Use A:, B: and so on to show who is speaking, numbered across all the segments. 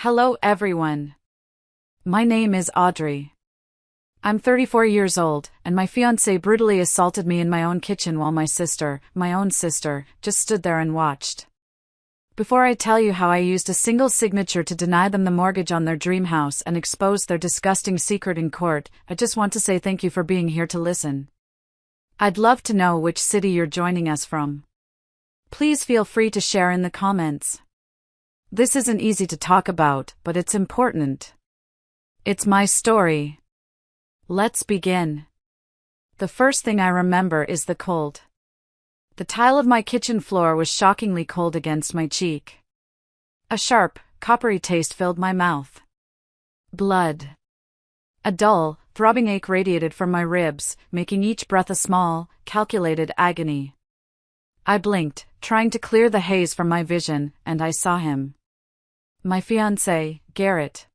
A: Hello everyone. My name is Audrey. I'm 34 years old, and my fiancé brutally assaulted me in my own kitchen while my own sister, just stood there and watched. Before I tell you how I used a single signature to deny them the mortgage on their dream house and exposed their disgusting secret in court, I just want to say thank you for being here to listen. I'd love to know which city you're joining us from. Please feel free to share in the comments. This isn't easy to talk about, but it's important. It's my story. Let's begin. The first thing I remember is the cold. The tile of my kitchen floor was shockingly cold against my cheek. A sharp, coppery taste filled my mouth. Blood. A dull, throbbing ache radiated from my ribs, making each breath a small, calculated agony. I blinked, trying to clear the haze from my vision, and I saw him. My fiancé, Garrett.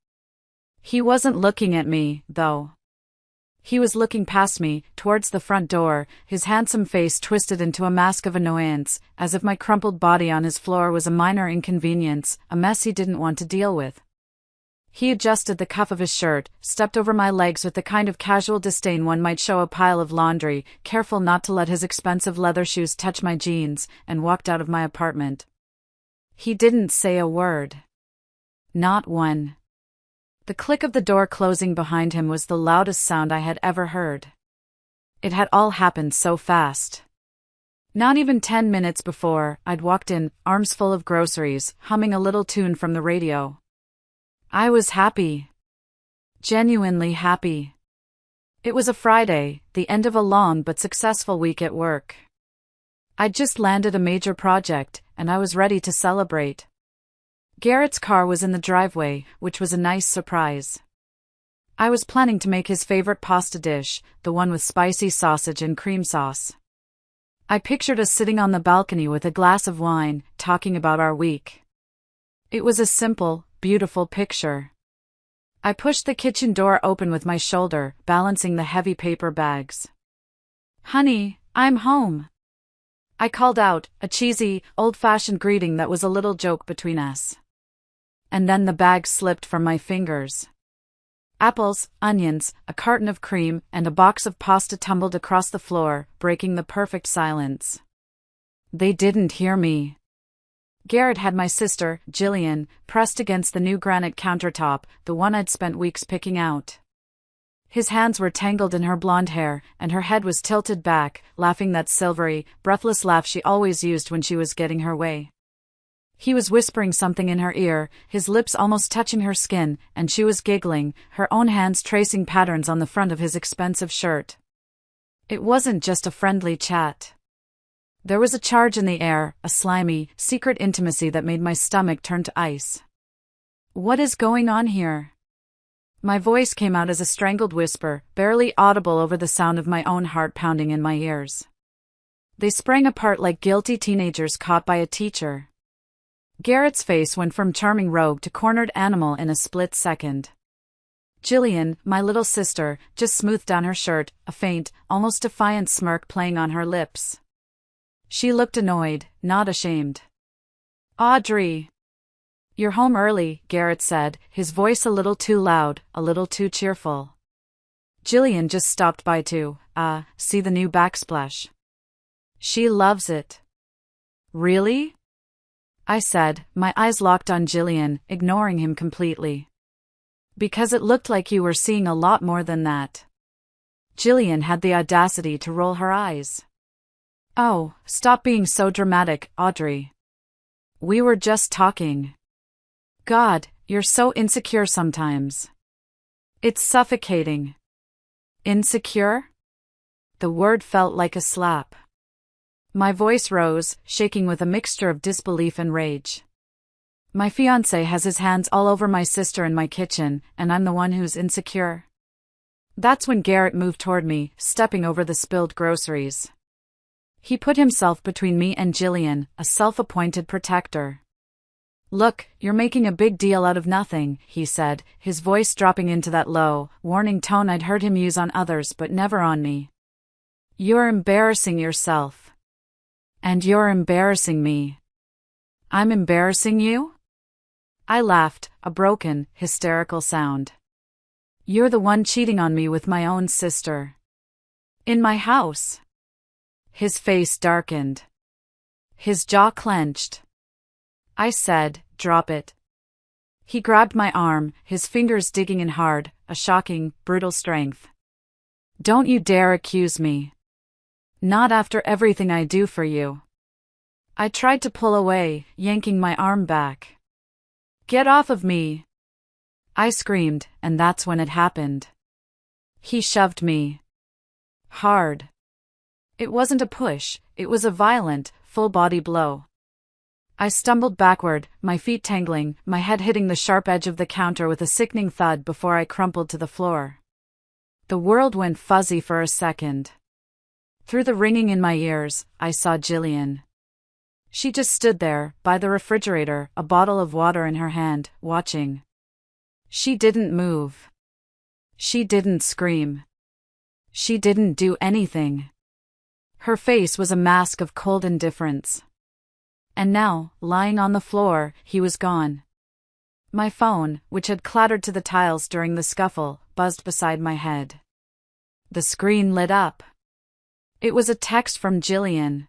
A: He wasn't looking at me, though. He was looking past me, towards the front door, his handsome face twisted into a mask of annoyance, as if my crumpled body on his floor was a minor inconvenience, a mess he didn't want to deal with. He adjusted the cuff of his shirt, stepped over my legs with the kind of casual disdain one might show a pile of laundry, careful not to let his expensive leather shoes touch my jeans, and walked out of my apartment. He didn't say a word. Not one. The click of the door closing behind him was the loudest sound I had ever heard. It had all happened so fast. Not even 10 minutes before, I'd walked in, arms full of groceries, humming a little tune from the radio. I was happy. Genuinely happy. It was a Friday, the end of a long but successful week at work. I'd just landed a major project, and I was ready to celebrate. Garrett's car was in the driveway, which was a nice surprise. I was planning to make his favorite pasta dish, the one with spicy sausage and cream sauce. I pictured us sitting on the balcony with a glass of wine, talking about our week. It was a simple, beautiful picture. I pushed the kitchen door open with my shoulder, balancing the heavy paper bags. "Honey, I'm home," I called out, a cheesy, old-fashioned greeting that was a little joke between us. And then the bag slipped from my fingers. Apples, onions, a carton of cream, and a box of pasta tumbled across the floor, breaking the perfect silence. They didn't hear me. Garrett had my sister, Jillian, pressed against the new granite countertop, the one I'd spent weeks picking out. His hands were tangled in her blonde hair, and her head was tilted back, laughing that silvery, breathless laugh she always used when she was getting her way. He was whispering something in her ear, his lips almost touching her skin, and she was giggling, her own hands tracing patterns on the front of his expensive shirt. It wasn't just a friendly chat. There was a charge in the air, a slimy, secret intimacy that made my stomach turn to ice. "What is going on here?" My voice came out as a strangled whisper, barely audible over the sound of my own heart pounding in my ears. They sprang apart like guilty teenagers caught by a teacher. Garrett's face went from charming rogue to cornered animal in a split second. Jillian, my little sister, just smoothed down her shirt, a faint, almost defiant smirk playing on her lips. She looked annoyed, not ashamed. "Audrey. You're home early," Garrett said, his voice a little too loud, a little too cheerful. "Jillian just stopped by to, see the new backsplash. She loves it." "Really?" I said, my eyes locked on Jillian, ignoring him completely. "Because it looked like you were seeing a lot more than that." Jillian had the audacity to roll her eyes. "Oh, stop being so dramatic, Audrey. We were just talking." "God, you're so insecure sometimes. It's suffocating." "Insecure?" The word felt like a slap. My voice rose, shaking with a mixture of disbelief and rage. My fiancé has his hands all over my sister in my kitchen, and I'm the one who's insecure. That's when Garrett moved toward me, stepping over the spilled groceries. He put himself between me and Jillian, a self-appointed protector. "Look, you're making a big deal out of nothing," he said, his voice dropping into that low, warning tone I'd heard him use on others but never on me. "You're embarrassing yourself. And you're embarrassing me." "I'm embarrassing you?" I laughed, a broken, hysterical sound. You're the one cheating on me with my own sister. In my house. His face darkened. His jaw clenched. I said, drop it. He grabbed my arm, his fingers digging in hard, a shocking, brutal strength. Don't you dare accuse me. Not after everything I do for you. I tried to pull away, yanking my arm back. Get off of me! I screamed, and that's when it happened. He shoved me. Hard. It wasn't a push, it was a violent, full-body blow. I stumbled backward, my feet tangling, my head hitting the sharp edge of the counter with a sickening thud before I crumpled to the floor. The world went fuzzy for a second. Through the ringing in my ears, I saw Jillian. She just stood there, by the refrigerator, a bottle of water in her hand, watching. She didn't move. She didn't scream. She didn't do anything. Her face was a mask of cold indifference. And now, lying on the floor, he was gone. My phone, which had clattered to the tiles during the scuffle, buzzed beside my head. The screen lit up. It was a text from Jillian.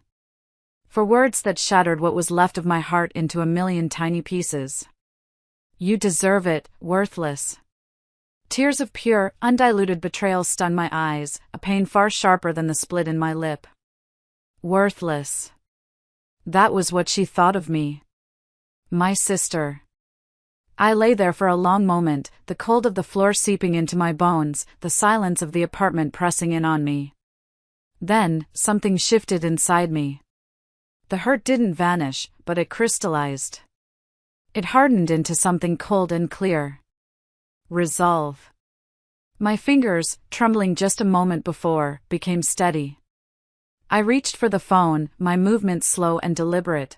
A: For words that shattered what was left of my heart into a million tiny pieces. You deserve it, worthless. Tears of pure, undiluted betrayal stung my eyes, a pain far sharper than the split in my lip. Worthless. That was what she thought of me. My sister. I lay there for a long moment, the cold of the floor seeping into my bones, the silence of the apartment pressing in on me. Then, something shifted inside me. The hurt didn't vanish, but it crystallized. It hardened into something cold and clear. Resolve. My fingers, trembling just a moment before, became steady. I reached for the phone, my movements slow and deliberate.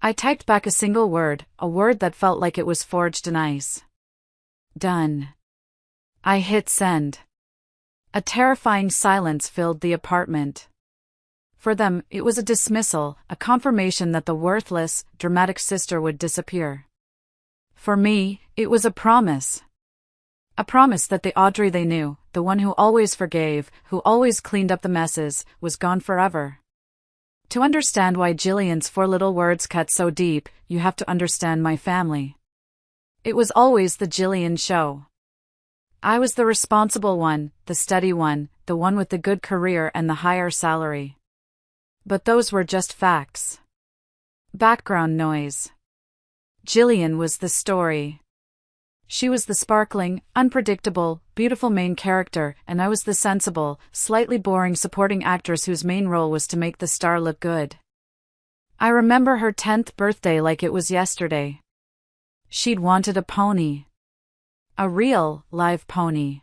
A: I typed back a single word, a word that felt like it was forged in ice. Done. I hit send. A terrifying silence filled the apartment. For them, it was a dismissal, a confirmation that the worthless, dramatic sister would disappear. For me, it was a promise. A promise that the Audrey they knew, the one who always forgave, who always cleaned up the messes, was gone forever. To understand why Jillian's 4 little words cut so deep, you have to understand my family. It was always the Jillian show. I was the responsible one, the steady one, the one with the good career and the higher salary. But those were just facts. Background noise. Jillian was the story. She was the sparkling, unpredictable, beautiful main character, and I was the sensible, slightly boring supporting actress whose main role was to make the star look good. I remember her 10th birthday like it was yesterday. She'd wanted a pony. A real, live pony.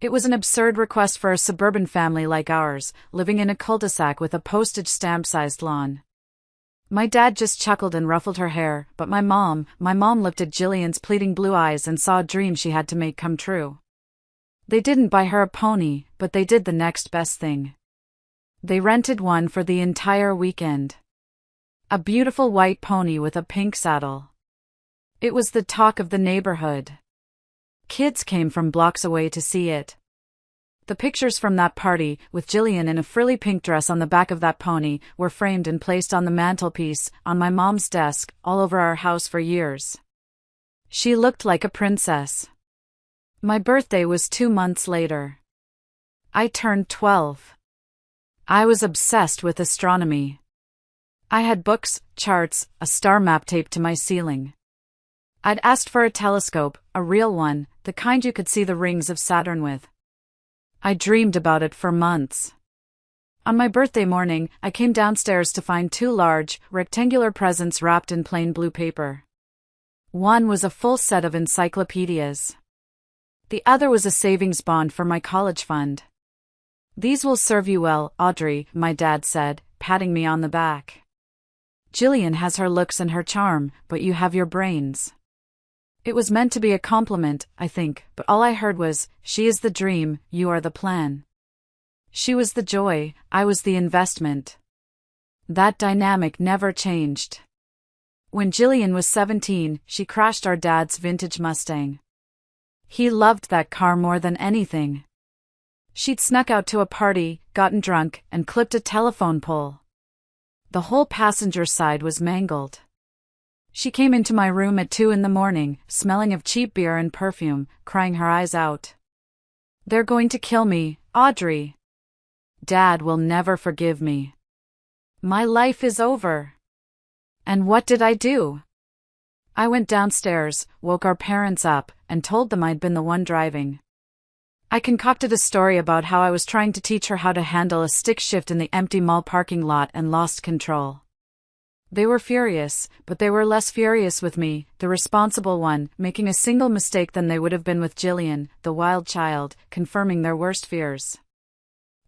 A: It was an absurd request for a suburban family like ours, living in a cul-de-sac with a postage stamp-sized lawn. My dad just chuckled and ruffled her hair, but my mom looked at Jillian's pleading blue eyes and saw a dream she had to make come true. They didn't buy her a pony, but they did the next best thing. They rented one for the entire weekend. A beautiful white pony with a pink saddle. It was the talk of the neighborhood. Kids came from blocks away to see it. The pictures from that party, with Jillian in a frilly pink dress on the back of that pony, were framed and placed on the mantelpiece, on my mom's desk, all over our house for years. She looked like a princess. My birthday was 2 months later. I turned 12. I was obsessed with astronomy. I had books, charts, a star map taped to my ceiling. I'd asked for a telescope, a real one, the kind you could see the rings of Saturn with. I dreamed about it for months. On my birthday morning, I came downstairs to find 2 large, rectangular presents wrapped in plain blue paper. One was a full set of encyclopedias. The other was a savings bond for my college fund. These will serve you well, Audrey, my dad said, patting me on the back. Jillian has her looks and her charm, but you have your brains. It was meant to be a compliment, I think, but all I heard was, she is the dream, you are the plan. She was the joy, I was the investment. That dynamic never changed. When Jillian was 17, she crashed our dad's vintage Mustang. He loved that car more than anything. She'd snuck out to a party, gotten drunk, and clipped a telephone pole. The whole passenger side was mangled. She came into my room at 2 a.m, smelling of cheap beer and perfume, crying her eyes out. "They're going to kill me, Audrey. Dad will never forgive me. My life is over." And what did I do? I went downstairs, woke our parents up, and told them I'd been the one driving. I concocted a story about how I was trying to teach her how to handle a stick shift in the empty mall parking lot and lost control. They were furious, but they were less furious with me, the responsible one, making a single mistake than they would have been with Jillian, the wild child, confirming their worst fears.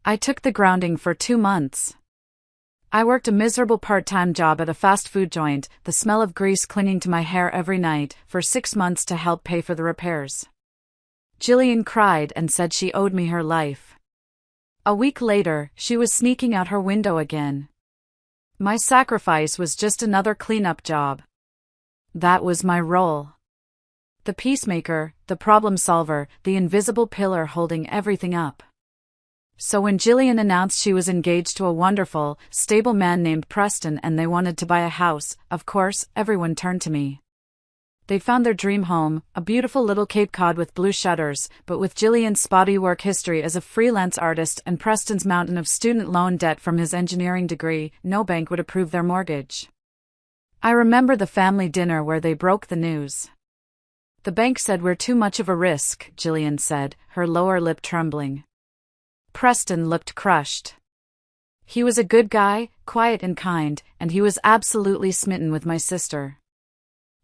A: I took the grounding for 2 months. I worked a miserable part-time job at a fast food joint, the smell of grease clinging to my hair every night, for 6 months to help pay for the repairs. Jillian cried and said she owed me her life. A week later, she was sneaking out her window again. My sacrifice was just another cleanup job. That was my role. The peacemaker, the problem solver, the invisible pillar holding everything up. So when Jillian announced she was engaged to a wonderful, stable man named Preston and they wanted to buy a house, of course, everyone turned to me. They found their dream home, a beautiful little Cape Cod with blue shutters, but with Jillian's spotty work history as a freelance artist and Preston's mountain of student loan debt from his engineering degree, no bank would approve their mortgage. I remember the family dinner where they broke the news. "The bank said we're too much of a risk," Jillian said, her lower lip trembling. Preston looked crushed. He was a good guy, quiet and kind, and he was absolutely smitten with my sister.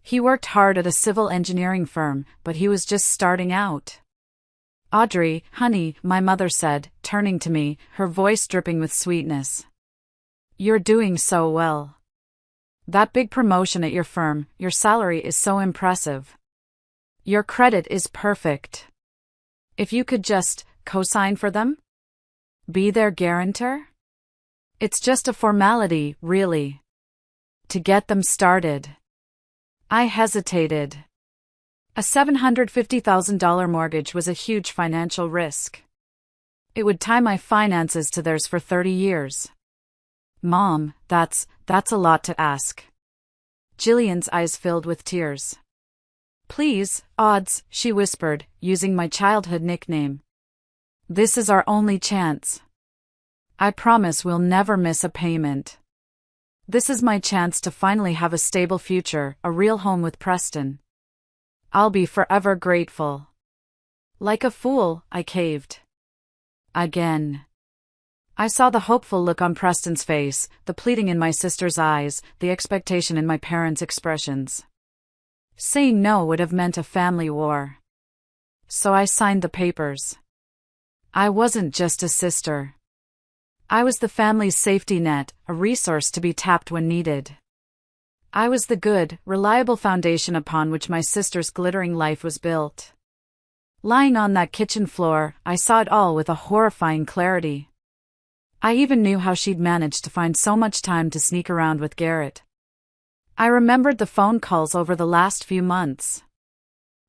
A: He worked hard at a civil engineering firm, but he was just starting out. "Audrey, honey," my mother said, turning to me, her voice dripping with sweetness. "You're doing so well. That big promotion at your firm, your salary is so impressive. Your credit is perfect. If you could just co-sign for them? Be their guarantor? It's just a formality, really. To get them started." I hesitated. A $750,000 mortgage was a huge financial risk. It would tie my finances to theirs for 30 years. "Mom, that's a lot to ask." Jillian's eyes filled with tears. "Please, Odds," she whispered, using my childhood nickname. "This is our only chance. I promise we'll never miss a payment. This is my chance to finally have a stable future, a real home with Preston. I'll be forever grateful." Like a fool, I caved. Again. I saw the hopeful look on Preston's face, the pleading in my sister's eyes, the expectation in my parents' expressions. Saying no would have meant a family war. So I signed the papers. I wasn't just a sister. I was the family's safety net, a resource to be tapped when needed. I was the good, reliable foundation upon which my sister's glittering life was built. Lying on that kitchen floor, I saw it all with a horrifying clarity. I even knew how she'd managed to find so much time to sneak around with Garrett. I remembered the phone calls over the last few months.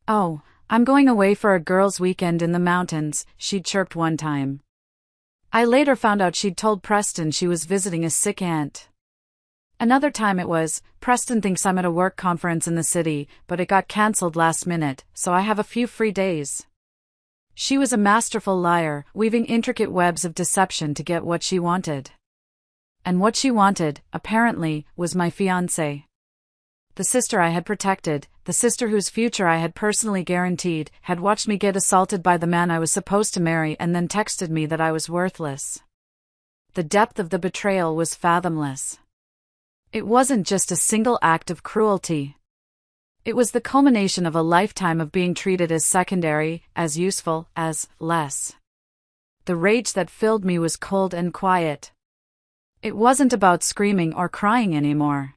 A: "Oh, I'm going away for a girls' weekend in the mountains," she'd chirped one time. I later found out she'd told Preston she was visiting a sick aunt. Another time it was, "Preston thinks I'm at a work conference in the city, but it got cancelled last minute, so I have a few free days." She was a masterful liar, weaving intricate webs of deception to get what she wanted. And what she wanted, apparently, was my fiancé. The sister I had protected, the sister whose future I had personally guaranteed, had watched me get assaulted by the man I was supposed to marry and then texted me that I was worthless. The depth of the betrayal was fathomless. It wasn't just a single act of cruelty. It was the culmination of a lifetime of being treated as secondary, as useful, as less. The rage that filled me was cold and quiet. It wasn't about screaming or crying anymore.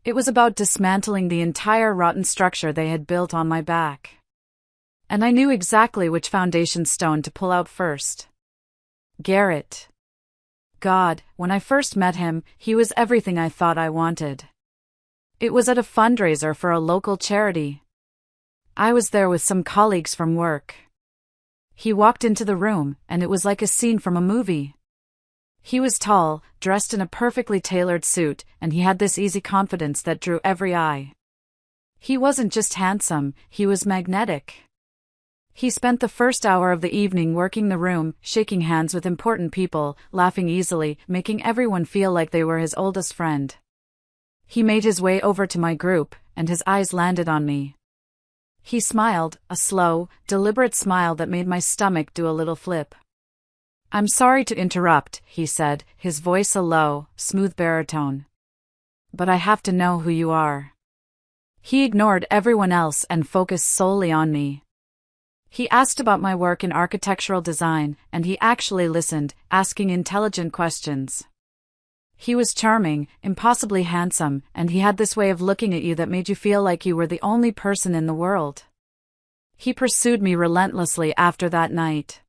A: It was about dismantling the entire rotten structure they had built on my back. And I knew exactly which foundation stone to pull out first. Garrett. God, when I first met him, he was everything I thought I wanted. It was at a fundraiser for a local charity. I was there with some colleagues from work. He walked into the room, and it was like a scene from a movie. He was tall, dressed in a perfectly tailored suit, and he had this easy confidence that drew every eye. He wasn't just handsome, he was magnetic. He spent the first hour of the evening working the room, shaking hands with important people, laughing easily, making everyone feel like they were his oldest friend. He made his way over to my group, and his eyes landed on me. He smiled, a slow, deliberate smile that made my stomach do a little flip. "I'm sorry to interrupt," he said, his voice a low, smooth baritone. "But I have to know who you are." He ignored everyone else and focused solely on me. He asked about my work in architectural design, and he actually listened, asking intelligent questions. He was charming, impossibly handsome, and he had this way of looking at you that made you feel like you were the only person in the world. He pursued me relentlessly after that night.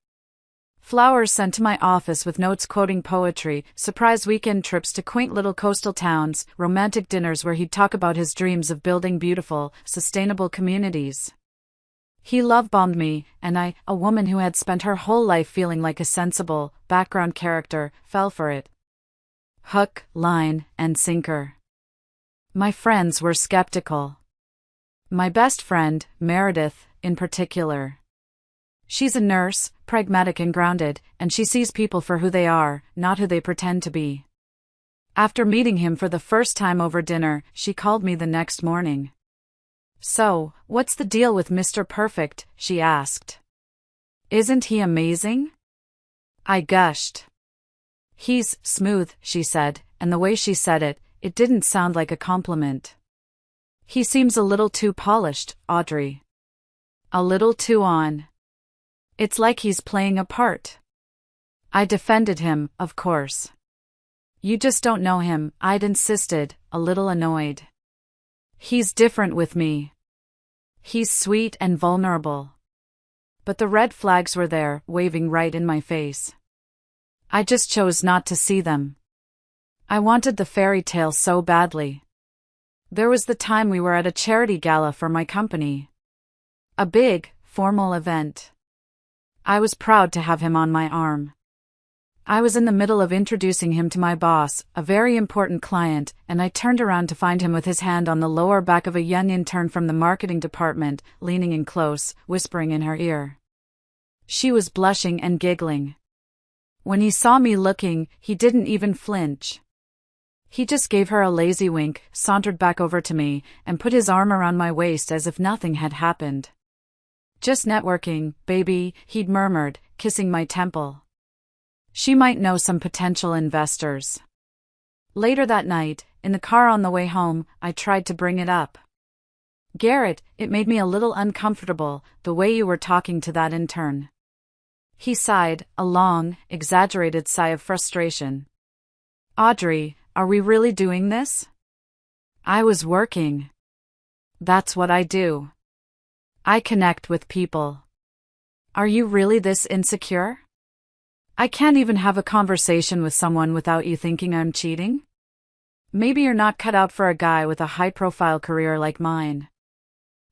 A: Flowers sent to my office with notes quoting poetry, surprise weekend trips to quaint little coastal towns, romantic dinners where he'd talk about his dreams of building beautiful, sustainable communities. He love-bombed me, and I, a woman who had spent her whole life feeling like a sensible, background character, fell for it. Hook, line, and sinker. My friends were skeptical. My best friend, Meredith, in particular. She's a nurse, pragmatic and grounded, and she sees people for who they are, not who they pretend to be. After meeting him for the first time over dinner, she called me the next morning. "So, what's the deal with Mr. Perfect?" she asked. "Isn't he amazing?" I gushed. "He's smooth," she said, and the way she said it, it didn't sound like a compliment. "He seems a little too polished, Audrey. A little too on. It's like he's playing a part." I defended him, of course. "You just don't know him," I'd insisted, a little annoyed. "He's different with me. He's sweet and vulnerable." But the red flags were there, waving right in my face. I just chose not to see them. I wanted the fairy tale so badly. There was the time we were at a charity gala for my company. A big, formal event. I was proud to have him on my arm. I was in the middle of introducing him to my boss, a very important client, and I turned around to find him with his hand on the lower back of a young intern from the marketing department, leaning in close, whispering in her ear. She was blushing and giggling. When he saw me looking, he didn't even flinch. He just gave her a lazy wink, sauntered back over to me, and put his arm around my waist as if nothing had happened. "Just networking, baby," he'd murmured, kissing my temple. She might know some potential investors. Later that night, in the car on the way home, I tried to bring it up. "Garrett, it made me a little uncomfortable, the way you were talking to that intern." He sighed, a long, exaggerated sigh of frustration. "Audrey, are we really doing this?" I was working. That's what I do. I connect with people. Are you really this insecure? I can't even have a conversation with someone without you thinking I'm cheating? Maybe you're not cut out for a guy with a high-profile career like mine.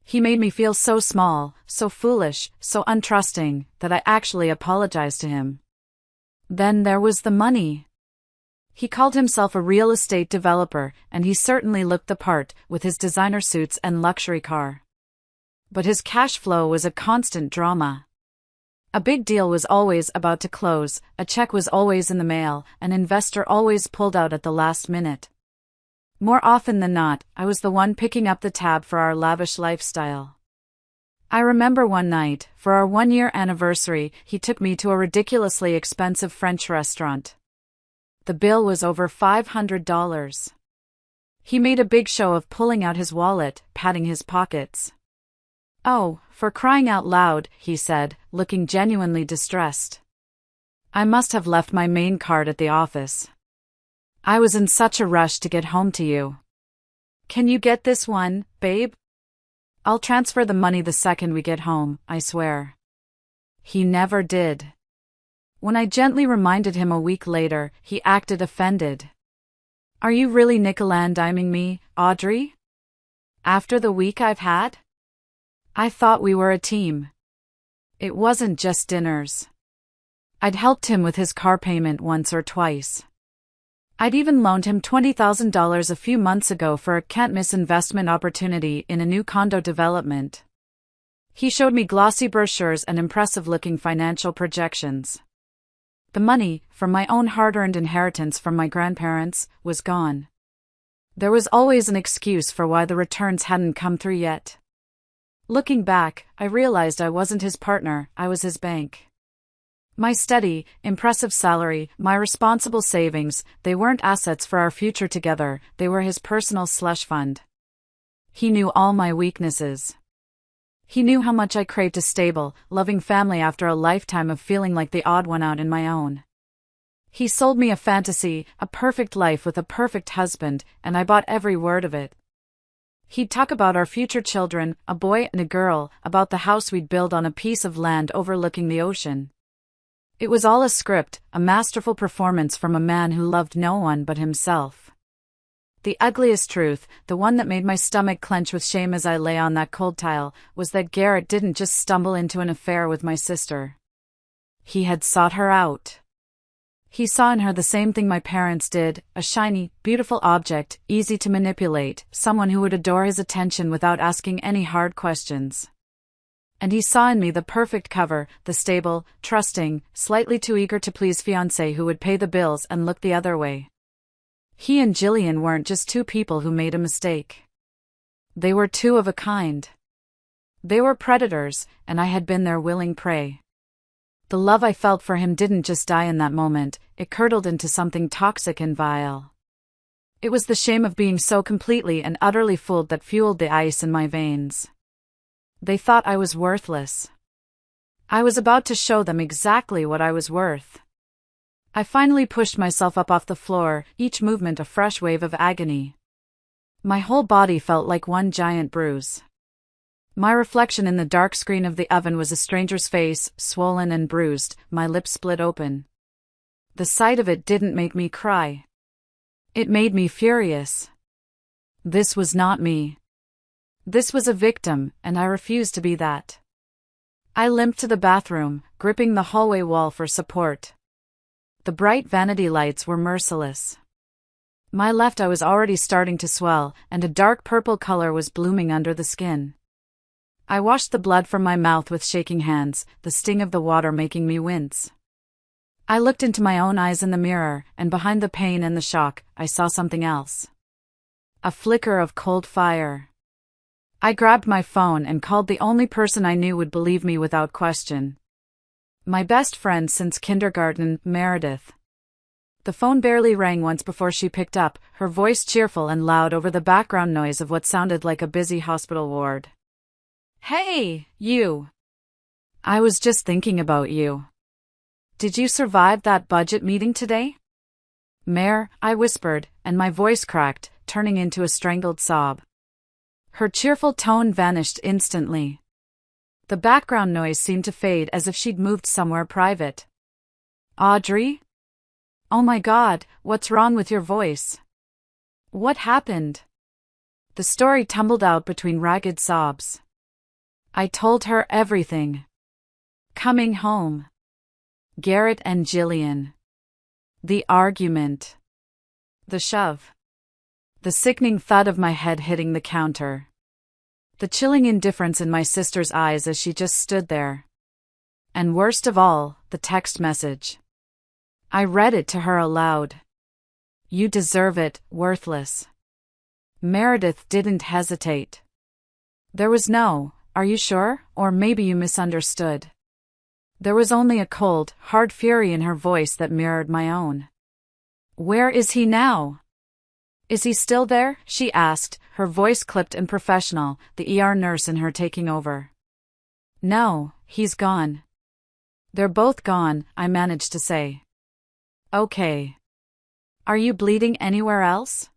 A: He made me feel so small, so foolish, so untrusting, that I actually apologized to him. Then there was the money. He called himself a real estate developer, and he certainly looked the part, with his designer suits and luxury car. But his cash flow was a constant drama. A big deal was always about to close, a check was always in the mail, an investor always pulled out at the last minute. More often than not, I was the one picking up the tab for our lavish lifestyle. I remember one night, for our 1-year anniversary, he took me to a ridiculously expensive French restaurant. The bill was over $500. He made a big show of pulling out his wallet, patting his pockets. "Oh, for crying out loud," he said, looking genuinely distressed. I must have left my main card at the office. I was in such a rush to get home to you. "Can you get this one, babe? I'll transfer the money the second we get home, I swear." He never did. When I gently reminded him a week later, he acted offended. "Are you really nickel-and-diming me, Audrey?" After the week I've had? I thought we were a team. It wasn't just dinners. I'd helped him with his car payment once or twice. I'd even loaned him $20,000 a few months ago for a can't-miss investment opportunity in a new condo development. He showed me glossy brochures and impressive-looking financial projections. The money, from my own hard-earned inheritance from my grandparents, was gone. There was always an excuse for why the returns hadn't come through yet. Looking back, I realized I wasn't his partner, I was his bank. My steady, impressive salary, my responsible savings, they weren't assets for our future together, they were his personal slush fund. He knew all my weaknesses. He knew how much I craved a stable, loving family after a lifetime of feeling like the odd one out in my own. He sold me a fantasy, a perfect life with a perfect husband, and I bought every word of it. He'd talk about our future children, a boy and a girl, about the house we'd build on a piece of land overlooking the ocean. It was all a script, a masterful performance from a man who loved no one but himself. The ugliest truth, the one that made my stomach clench with shame as I lay on that cold tile, was that Garrett didn't just stumble into an affair with my sister. He had sought her out. He saw in her the same thing my parents did, a shiny, beautiful object, easy to manipulate, someone who would adore his attention without asking any hard questions. And he saw in me the perfect cover, the stable, trusting, slightly too eager to please fiancé who would pay the bills and look the other way. He and Jillian weren't just two people who made a mistake. They were two of a kind. They were predators, and I had been their willing prey. The love I felt for him didn't just die in that moment, it curdled into something toxic and vile. It was the shame of being so completely and utterly fooled that fueled the ice in my veins. They thought I was worthless. I was about to show them exactly what I was worth. I finally pushed myself up off the floor, each movement a fresh wave of agony. My whole body felt like one giant bruise. My reflection in the dark screen of the oven was a stranger's face, swollen and bruised, my lips split open. The sight of it didn't make me cry. It made me furious. This was not me. This was a victim, and I refused to be that. I limped to the bathroom, gripping the hallway wall for support. The bright vanity lights were merciless. My left eye was already starting to swell, and a dark purple color was blooming under the skin. I washed the blood from my mouth with shaking hands, the sting of the water making me wince. I looked into my own eyes in the mirror, and behind the pain and the shock, I saw something else. A flicker of cold fire. I grabbed my phone and called the only person I knew would believe me without question. My best friend since kindergarten, Meredith. The phone barely rang once before she picked up, her voice cheerful and loud over the background noise of what sounded like a busy hospital ward. "Hey, you! I was just thinking about you. Did you survive that budget meeting today?" "Mare," I whispered, and my voice cracked, turning into a strangled sob. Her cheerful tone vanished instantly. The background noise seemed to fade as if she'd moved somewhere private. "Audrey? Oh my God, what's wrong with your voice? What happened?" The story tumbled out between ragged sobs. I told her everything. Coming home. Garrett and Jillian. The argument. The shove. The sickening thud of my head hitting the counter. The chilling indifference in my sister's eyes as she just stood there. And worst of all, the text message. I read it to her aloud. "You deserve it, worthless." Meredith didn't hesitate. There was no, "Are you sure?" or "Maybe you misunderstood." There was only a cold, hard fury in her voice that mirrored my own. "Where is he now? Is he still there?" she asked, her voice clipped and professional, the ER nurse in her taking over. "No, he's gone." "They're both gone," I managed to say. "Okay. Are you bleeding anywhere else?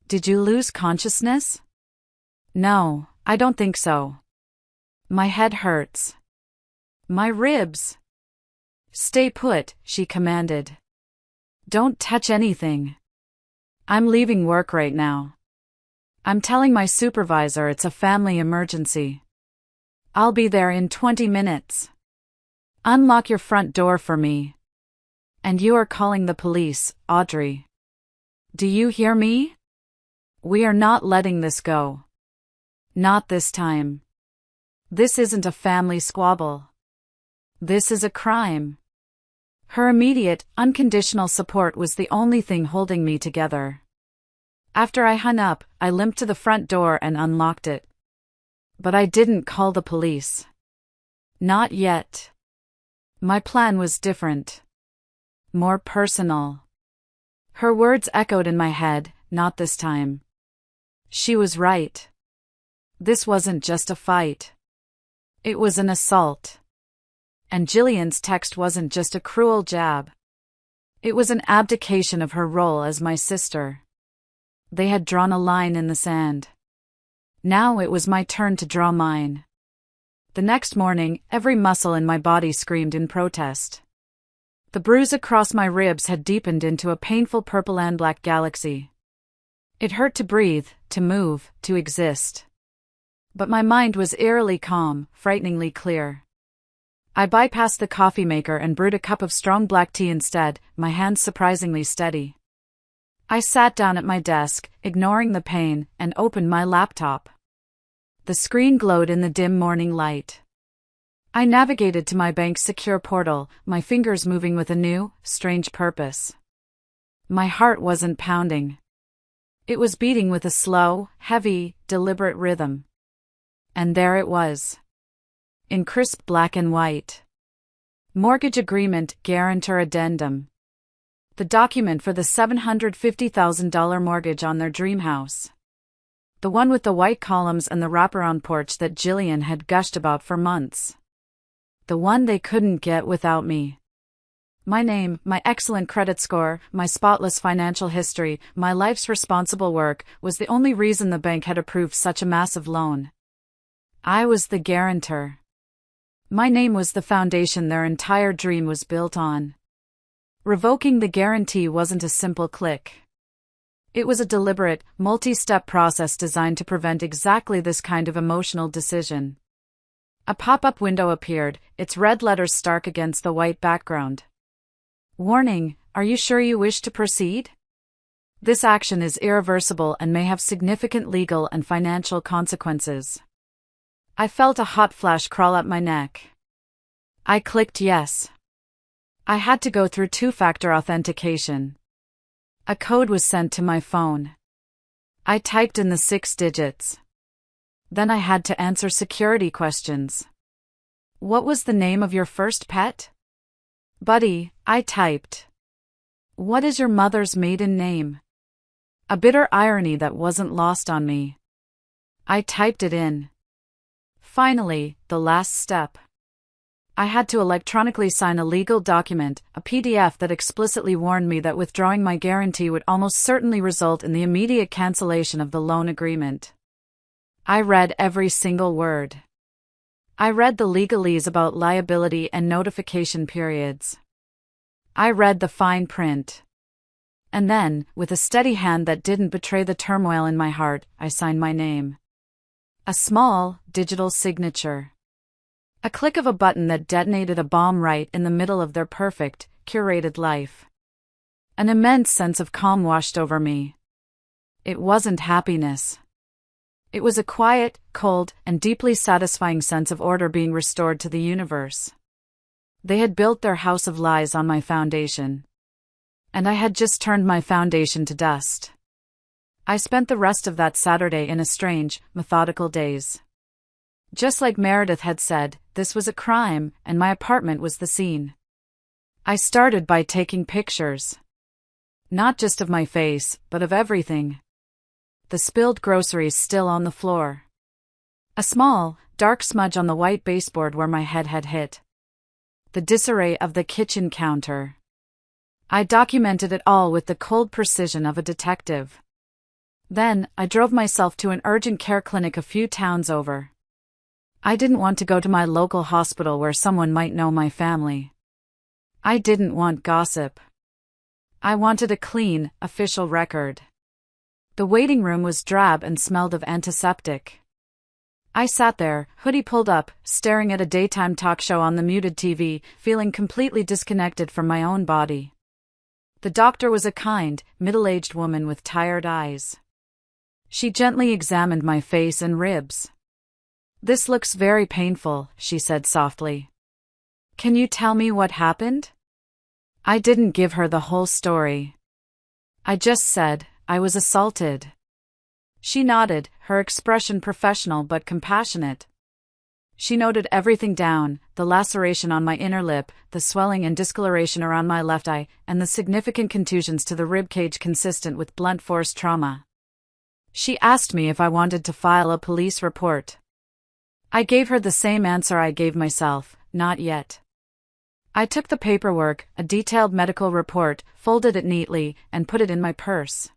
A: Did you lose consciousness?" "No, I don't think so. My head hurts. My ribs." "Stay put," she commanded. "Don't touch anything. I'm leaving work right now." I'm telling my supervisor it's a family emergency. I'll be there in 20 minutes. Unlock your front door for me. And you are calling the police, Audrey. Do you hear me? We are not letting this go. Not this time. This isn't a family squabble. This is a crime. Her immediate, unconditional support was the only thing holding me together. After I hung up, I limped to the front door and unlocked it. But I didn't call the police. Not yet. My plan was different. More personal. Her words echoed in my head, not this time. She was right. This wasn't just a fight. It was an assault. And Jillian's text wasn't just a cruel jab. It was an abdication of her role as my sister. They had drawn a line in the sand. Now it was my turn to draw mine. The next morning, every muscle in my body screamed in protest. The bruise across my ribs had deepened into a painful purple and black galaxy. It hurt to breathe, to move, to exist. But my mind was eerily calm, frighteningly clear. I bypassed the coffee maker and brewed a cup of strong black tea instead, my hands surprisingly steady. I sat down at my desk, ignoring the pain, and opened my laptop. The screen glowed in the dim morning light. I navigated to my bank's secure portal, my fingers moving with a new, strange purpose. My heart wasn't pounding. It was beating with a slow, heavy, deliberate rhythm. And there it was. In crisp black and white. Mortgage agreement, guarantor addendum. The document for the $750,000 mortgage on their dream house. The one with the white columns and the wraparound porch that Jillian had gushed about for months. The one they couldn't get without me. My name, my excellent credit score, my spotless financial history, my life's responsible work, was the only reason the bank had approved such a massive loan. I was the guarantor. My name was the foundation their entire dream was built on. Revoking the guarantee wasn't a simple click. It was a deliberate, multi-step process designed to prevent exactly this kind of emotional decision. A pop-up window appeared, its red letters stark against the white background. Warning, are you sure you wish to proceed? This action is irreversible and may have significant legal and financial consequences. I felt a hot flash crawl up my neck. I clicked yes. I had to go through two-factor authentication. A code was sent to my phone. I typed in the 6 digits. Then I had to answer security questions. What was the name of your first pet? Buddy, I typed. What is your mother's maiden name? A bitter irony that wasn't lost on me. I typed it in. Finally, the last step. I had to electronically sign a legal document, a PDF that explicitly warned me that withdrawing my guarantee would almost certainly result in the immediate cancellation of the loan agreement. I read every single word. I read the legalese about liability and notification periods. I read the fine print. And then, with a steady hand that didn't betray the turmoil in my heart, I signed my name. A small, digital signature. A click of a button that detonated a bomb right in the middle of their perfect, curated life. An immense sense of calm washed over me. It wasn't happiness. It was a quiet, cold, and deeply satisfying sense of order being restored to the universe. They had built their house of lies on my foundation. And I had just turned my foundation to dust. I spent the rest of that Saturday in a strange, methodical daze. Just like Meredith had said, this was a crime, and my apartment was the scene. I started by taking pictures. Not just of my face, but of everything. The spilled groceries still on the floor. A small, dark smudge on the white baseboard where my head had hit. The disarray of the kitchen counter. I documented it all with the cold precision of a detective. Then, I drove myself to an urgent care clinic a few towns over. I didn't want to go to my local hospital where someone might know my family. I didn't want gossip. I wanted a clean, official record. The waiting room was drab and smelled of antiseptic. I sat there, hoodie pulled up, staring at a daytime talk show on the muted TV, feeling completely disconnected from my own body. The doctor was a kind, middle-aged woman with tired eyes. She gently examined my face and ribs. "This looks very painful," she said softly. "Can you tell me what happened?" I didn't give her the whole story. I just said, "I was assaulted." She nodded, her expression professional but compassionate. She noted everything down, the laceration on my inner lip, the swelling and discoloration around my left eye, and the significant contusions to the rib cage consistent with blunt force trauma. She asked me if I wanted to file a police report. I gave her the same answer I gave myself, not yet. I took the paperwork, a detailed medical report, folded it neatly, and put it in my purse.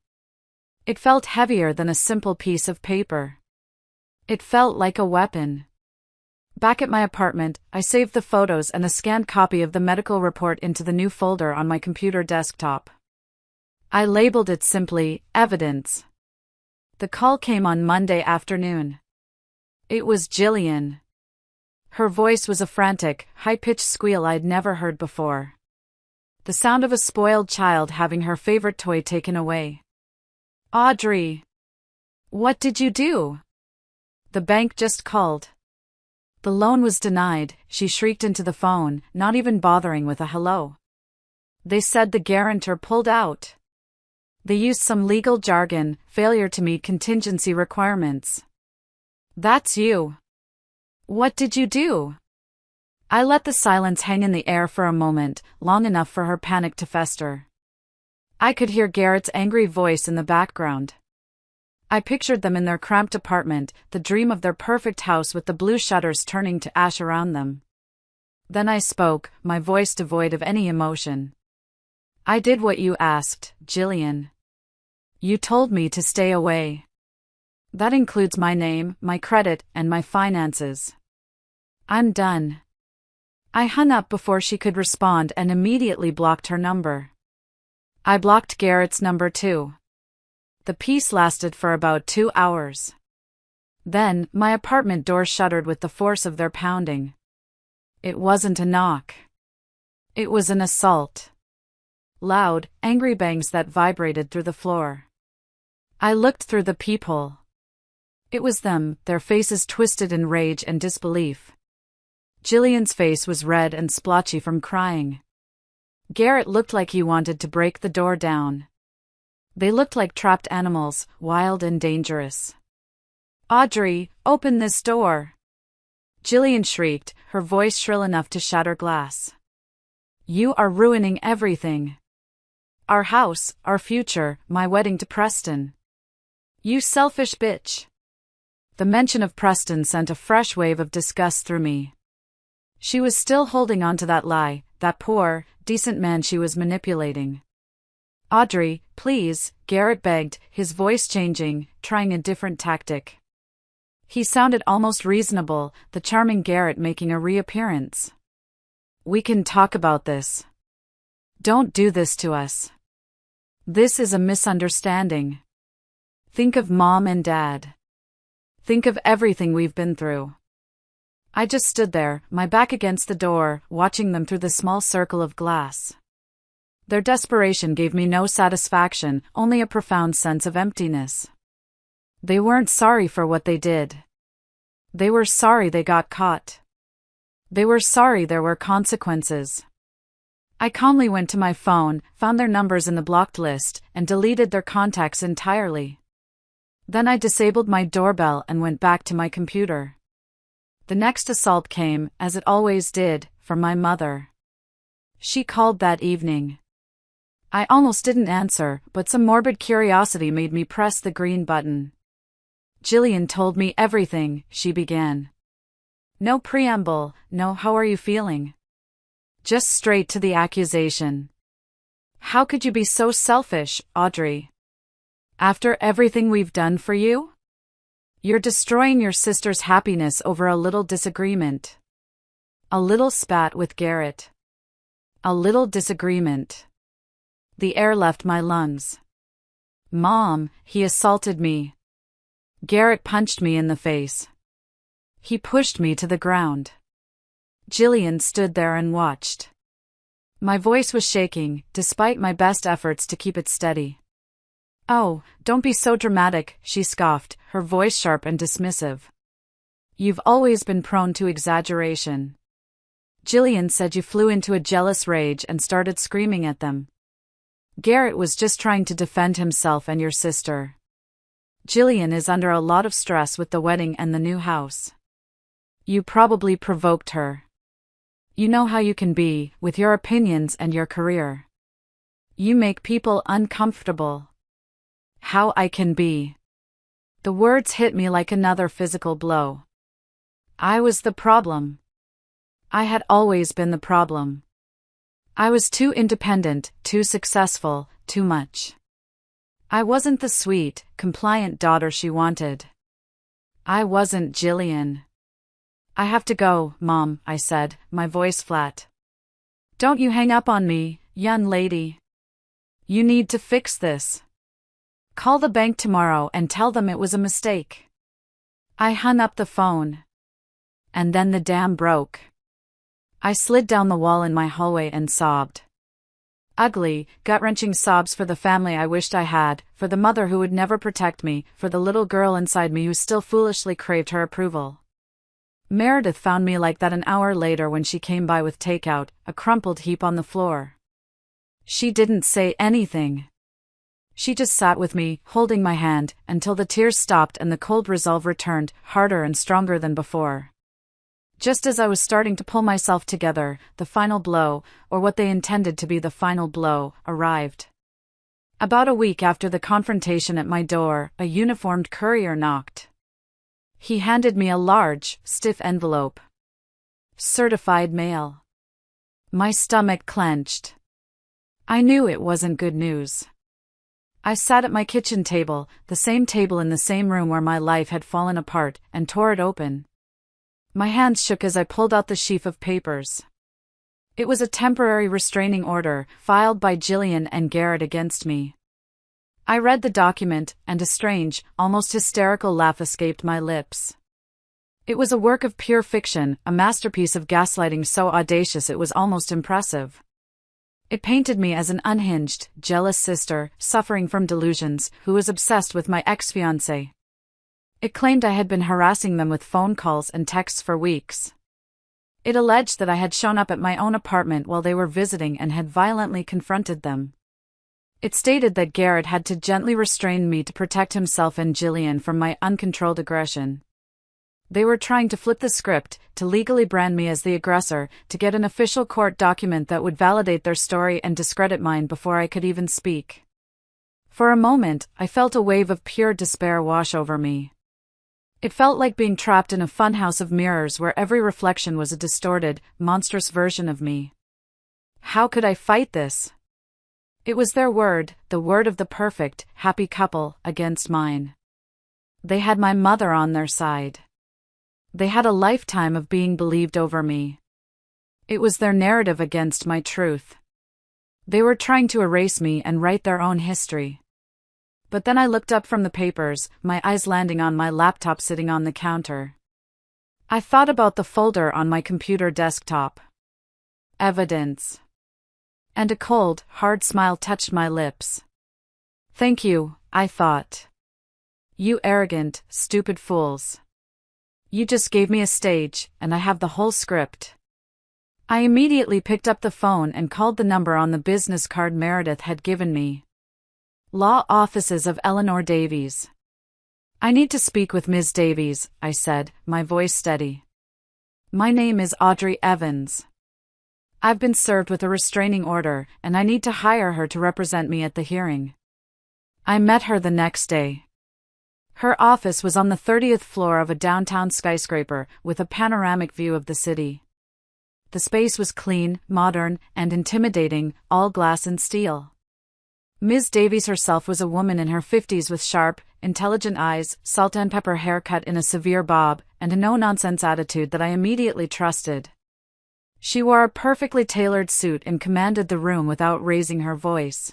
A: It felt heavier than a simple piece of paper. It felt like a weapon. Back at my apartment, I saved the photos and a scanned copy of the medical report into the new folder on my computer desktop. I labeled it simply, Evidence. The call came on Monday afternoon. It was Jillian. Her voice was a frantic, high-pitched squeal I'd never heard before. The sound of a spoiled child having her favorite toy taken away. "Audrey! What did you do? The bank just called." "The loan was denied," she shrieked into the phone, not even bothering with a hello. "They said the guarantor pulled out. They used some legal jargon, failure to meet contingency requirements." "That's you. What did you do?" I let the silence hang in the air for a moment, long enough for her panic to fester. I could hear Garrett's angry voice in the background. I pictured them in their cramped apartment, the dream of their perfect house with the blue shutters turning to ash around them. Then I spoke, my voice devoid of any emotion. "I did what you asked, Jillian. You told me to stay away. That includes my name, my credit, and my finances. I'm done." I hung up before she could respond and immediately blocked her number. I blocked Garrett's number too. The peace lasted for about 2 hours. Then, my apartment door shuddered with the force of their pounding. It wasn't a knock. It was an assault. Loud, angry bangs that vibrated through the floor. I looked through the peephole. It was them, their faces twisted in rage and disbelief. Jillian's face was red and splotchy from crying. Garrett looked like he wanted to break the door down. They looked like trapped animals, wild and dangerous. "Audrey, open this door!" Jillian shrieked, her voice shrill enough to shatter glass. "You are ruining everything. Our house, our future, my wedding to Preston. You selfish bitch." The mention of Preston sent a fresh wave of disgust through me. She was still holding on to that lie, that poor, decent man she was manipulating. "Audrey, please," Garrett begged, his voice changing, trying a different tactic. He sounded almost reasonable, the charming Garrett making a reappearance. "We can talk about this. Don't do this to us. This is a misunderstanding. Think of Mom and Dad. Think of everything we've been through." I just stood there, my back against the door, watching them through the small circle of glass. Their desperation gave me no satisfaction, only a profound sense of emptiness. They weren't sorry for what they did. They were sorry they got caught. They were sorry there were consequences. I calmly went to my phone, found their numbers in the blocked list, and deleted their contacts entirely. Then I disabled my doorbell and went back to my computer. The next assault came, as it always did, from my mother. She called that evening. I almost didn't answer, but some morbid curiosity made me press the green button. "Jillian told me everything," she began. No preamble, no "how are you feeling?" Just straight to the accusation. "How could you be so selfish, Audrey? After everything we've done for you? You're destroying your sister's happiness over a little disagreement." A little spat with Garrett. A little disagreement. The air left my lungs. Mom, he assaulted me. Garrett punched me in the face. He pushed me to the ground. Jillian stood there and watched. My voice was shaking, despite my best efforts to keep it steady. Oh, don't be so dramatic, she scoffed, her voice sharp and dismissive. You've always been prone to exaggeration. Jillian said you flew into a jealous rage and started screaming at them. Garrett was just trying to defend himself and your sister. Jillian is under a lot of stress with the wedding and the new house. You probably provoked her. You know how you can be, with your opinions and your career. You make people uncomfortable. How I can be. The words hit me like another physical blow. I was the problem. I had always been the problem. I was too independent, too successful, too much. I wasn't the sweet, compliant daughter she wanted. I wasn't Jillian. I have to go, Mom, I said, my voice flat. Don't you hang up on me, young lady. You need to fix this. Call the bank tomorrow and tell them it was a mistake. I hung up the phone. And then the dam broke. I slid down the wall in my hallway and sobbed. Ugly, gut-wrenching sobs for the family I wished I had, for the mother who would never protect me, for the little girl inside me who still foolishly craved her approval. Meredith found me like that an hour later when she came by with takeout, a crumpled heap on the floor. She didn't say anything. She just sat with me, holding my hand, until the tears stopped and the cold resolve returned, harder and stronger than before. Just as I was starting to pull myself together, the final blow, or what they intended to be the final blow, arrived. About a week after the confrontation at my door, a uniformed courier knocked. He handed me a large, stiff envelope. Certified mail. My stomach clenched. I knew it wasn't good news. I sat at my kitchen table, the same table in the same room where my life had fallen apart, and tore it open. My hands shook as I pulled out the sheaf of papers. It was a temporary restraining order, filed by Jillian and Garrett against me. I read the document, and a strange, almost hysterical laugh escaped my lips. It was a work of pure fiction, a masterpiece of gaslighting so audacious it was almost impressive. It painted me as an unhinged, jealous sister, suffering from delusions, who was obsessed with my ex-fiancé. It claimed I had been harassing them with phone calls and texts for weeks. It alleged that I had shown up at my own apartment while they were visiting and had violently confronted them. It stated that Garrett had to gently restrain me to protect himself and Jillian from my uncontrolled aggression. They were trying to flip the script, to legally brand me as the aggressor, to get an official court document that would validate their story and discredit mine before I could even speak. For a moment, I felt a wave of pure despair wash over me. It felt like being trapped in a funhouse of mirrors where every reflection was a distorted, monstrous version of me. How could I fight this? It was their word, the word of the perfect, happy couple, against mine. They had my mother on their side. They had a lifetime of being believed over me. It was their narrative against my truth. They were trying to erase me and write their own history. But then I looked up from the papers, my eyes landing on my laptop sitting on the counter. I thought about the folder on my computer desktop. Evidence. And a cold, hard smile touched my lips. Thank you, I thought. You arrogant, stupid fools. You just gave me a stage, and I have the whole script. I immediately picked up the phone and called the number on the business card Meredith had given me. Law Offices of Eleanor Davies. I need to speak with Ms. Davies, I said, my voice steady. My name is Audrey Evans. I've been served with a restraining order, and I need to hire her to represent me at the hearing. I met her the next day. Her office was on the 30th floor of a downtown skyscraper, with a panoramic view of the city. The space was clean, modern, and intimidating, all glass and steel. Ms. Davies herself was a woman in her 50s with sharp, intelligent eyes, salt and pepper haircut in a severe bob, and a no-nonsense attitude that I immediately trusted. She wore a perfectly tailored suit and commanded the room without raising her voice.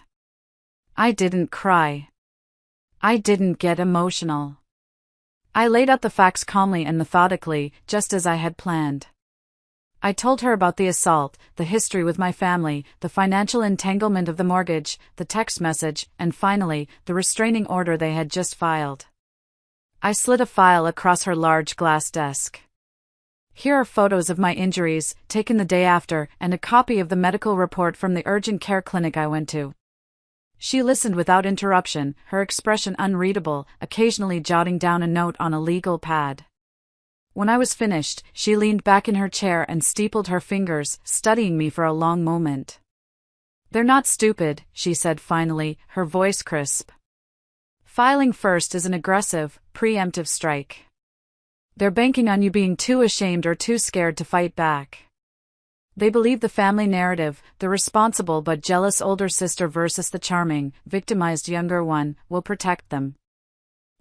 A: I didn't cry. I didn't get emotional. I laid out the facts calmly and methodically, just as I had planned. I told her about the assault, the history with my family, the financial entanglement of the mortgage, the text message, and finally, the restraining order they had just filed. I slid a file across her large glass desk. Here are photos of my injuries, taken the day after, and a copy of the medical report from the urgent care clinic I went to. She listened without interruption, her expression unreadable, occasionally jotting down a note on a legal pad. When I was finished, she leaned back in her chair and steepled her fingers, studying me for a long moment. "They're not stupid," she said finally, her voice crisp. "Filing first is an aggressive, preemptive strike. They're banking on you being too ashamed or too scared to fight back. They believe the family narrative, the responsible but jealous older sister versus the charming, victimized younger one, will protect them."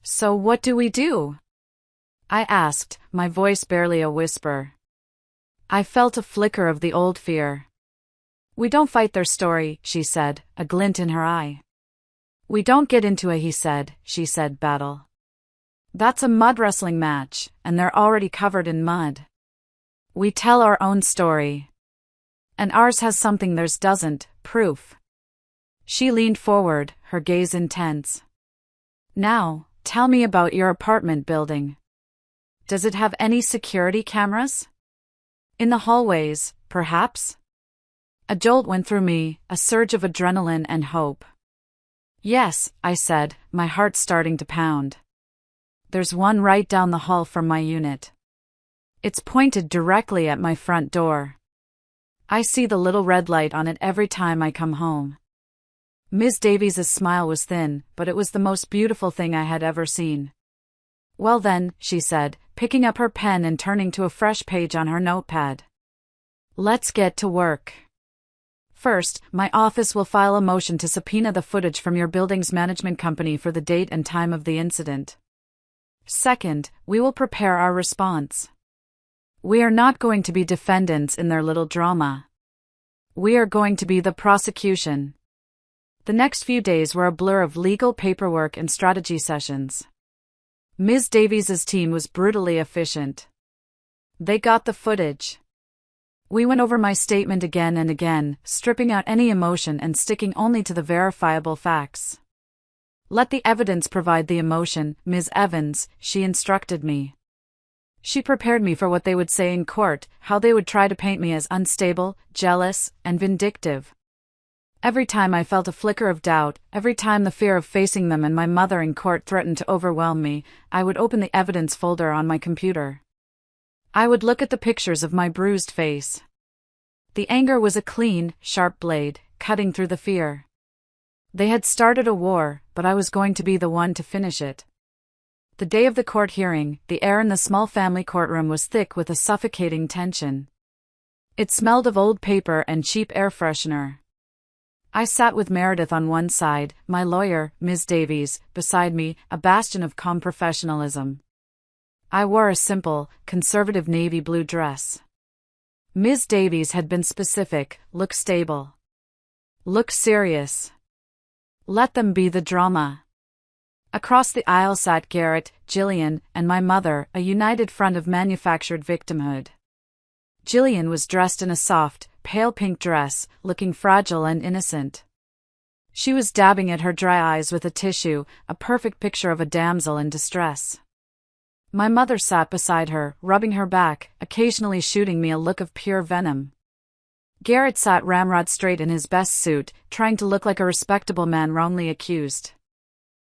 A: "So what do we do?" I asked, my voice barely a whisper. I felt a flicker of the old fear. "We don't fight their story," she said, a glint in her eye. "We don't get into a he said, she said battle. That's a mud wrestling match, and they're already covered in mud. We tell our own story. And ours has something theirs doesn't, proof." She leaned forward, her gaze intense. "Now, tell me about your apartment building. Does it have any security cameras? In the hallways, perhaps?" A jolt went through me, a surge of adrenaline and hope. "Yes," I said, my heart starting to pound. "There's one right down the hall from my unit. It's pointed directly at my front door. I see the little red light on it every time I come home." Ms. Davies's smile was thin, but it was the most beautiful thing I had ever seen. "Well then," she said, picking up her pen and turning to a fresh page on her notepad. "Let's get to work. First, my office will file a motion to subpoena the footage from your building's management company for the date and time of the incident. Second, we will prepare our response. We are not going to be defendants in their little drama. We are going to be the prosecution." The next few days were a blur of legal paperwork and strategy sessions. Ms. Davies's team was brutally efficient. They got the footage. We went over my statement again and again, stripping out any emotion and sticking only to the verifiable facts. "Let the evidence provide the emotion, Ms. Evans," she instructed me. She prepared me for what they would say in court, how they would try to paint me as unstable, jealous, and vindictive. Every time I felt a flicker of doubt, every time the fear of facing them and my mother in court threatened to overwhelm me, I would open the evidence folder on my computer. I would look at the pictures of my bruised face. The anger was a clean, sharp blade, cutting through the fear. They had started a war, but I was going to be the one to finish it. The day of the court hearing, the air in the small family courtroom was thick with a suffocating tension. It smelled of old paper and cheap air freshener. I sat with Meredith on one side, my lawyer, Ms. Davies, beside me, a bastion of calm professionalism. I wore a simple, conservative navy blue dress. Ms. Davies had been specific: look stable. Look serious. Let them be the drama. Across the aisle sat Garrett, Jillian, and my mother, a united front of manufactured victimhood. Jillian was dressed in a soft, pale pink dress, looking fragile and innocent. She was dabbing at her dry eyes with a tissue, a perfect picture of a damsel in distress. My mother sat beside her, rubbing her back, occasionally shooting me a look of pure venom. Garrett sat ramrod straight in his best suit, trying to look like a respectable man wrongly accused.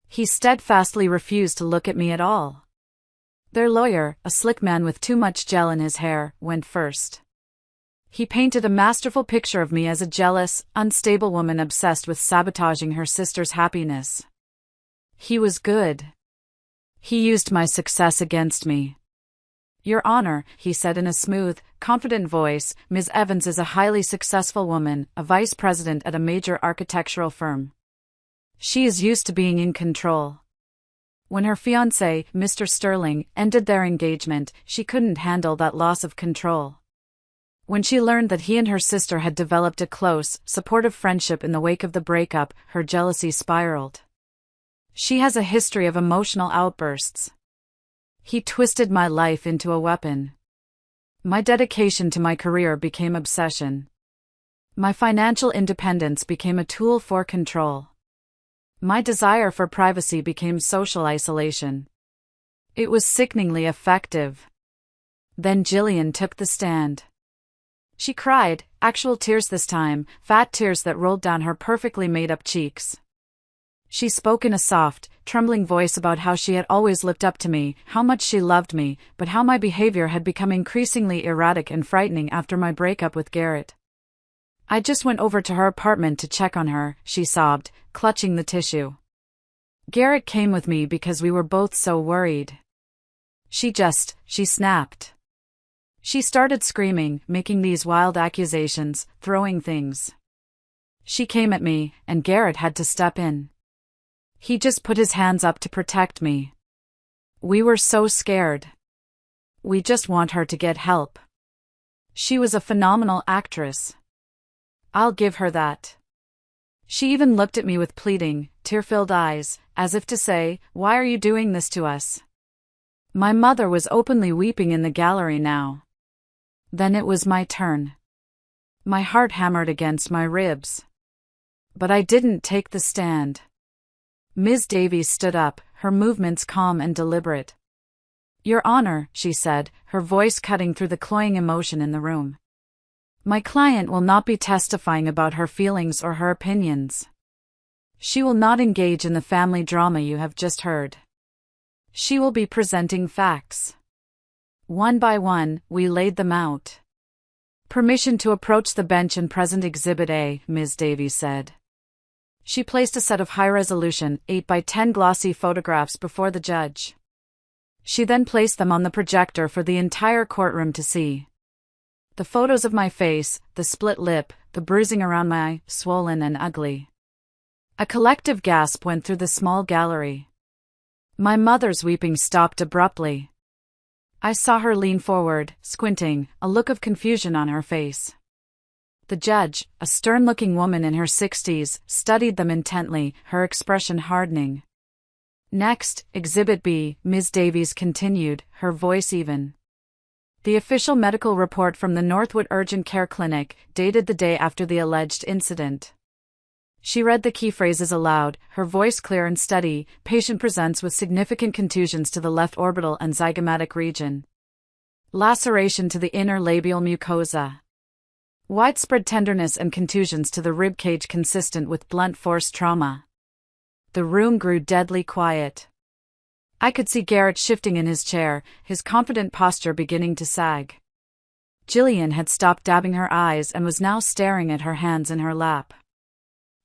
A: He steadfastly refused to look at me at all. Their lawyer, a slick man with too much gel in his hair, went first. He painted a masterful picture of me as a jealous, unstable woman obsessed with sabotaging her sister's happiness. He was good. He used my success against me. "Your Honor," he said in a smooth, confident voice, "Ms. Evans is a highly successful woman, a vice president at a major architectural firm. She is used to being in control. When her fiancé, Mr. Sterling, ended their engagement, she couldn't handle that loss of control. When she learned that he and her sister had developed a close, supportive friendship in the wake of the breakup, her jealousy spiraled. She has a history of emotional outbursts. He twisted my life into a weapon. My dedication to my career became obsession. My financial independence became a tool for control. My desire for privacy became social isolation. It was sickeningly effective. Then Jillian took the stand. She cried, actual tears this time, fat tears that rolled down her perfectly made-up cheeks. She spoke in a soft, trembling voice about how she had always looked up to me, how much she loved me, but how my behavior had become increasingly erratic and frightening after my breakup with Garrett. I just went over to her apartment to check on her, she sobbed, clutching the tissue. Garrett came with me because we were both so worried. She snapped. She started screaming, making these wild accusations, throwing things. She came at me, and Garrett had to step in. He just put his hands up to protect me. We were so scared. We just want her to get help. She was a phenomenal actress. I'll give her that. She even looked at me with pleading, tear-filled eyes, as if to say, "Why are you doing this to us?" My mother was openly weeping in the gallery now. Then it was my turn. My heart hammered against my ribs. But I didn't take the stand. Ms. Davies stood up, her movements calm and deliberate. "Your Honor," she said, her voice cutting through the cloying emotion in the room. "My client will not be testifying about her feelings or her opinions. She will not engage in the family drama you have just heard. She will be presenting facts." One by one, we laid them out. "Permission to approach the bench and present Exhibit A," Ms. Davies said. She placed a set of high-resolution, 8x10 glossy photographs before the judge. She then placed them on the projector for the entire courtroom to see. The photos of my face, the split lip, the bruising around my eye, swollen and ugly. A collective gasp went through the small gallery. My mother's weeping stopped abruptly. I saw her lean forward, squinting, a look of confusion on her face. The judge, a stern-looking woman in her 60s, studied them intently, her expression hardening. "Next, Exhibit B," Ms. Davies continued, her voice even. "The official medical report from the Northwood Urgent Care Clinic, dated the day after the alleged incident." She read the key phrases aloud, her voice clear and steady. "Patient presents with significant contusions to the left orbital and zygomatic region. Laceration to the inner labial mucosa. Widespread tenderness and contusions to the rib cage consistent with blunt force trauma." The room grew deadly quiet. I could see Garrett shifting in his chair, his confident posture beginning to sag. Jillian had stopped dabbing her eyes and was now staring at her hands in her lap.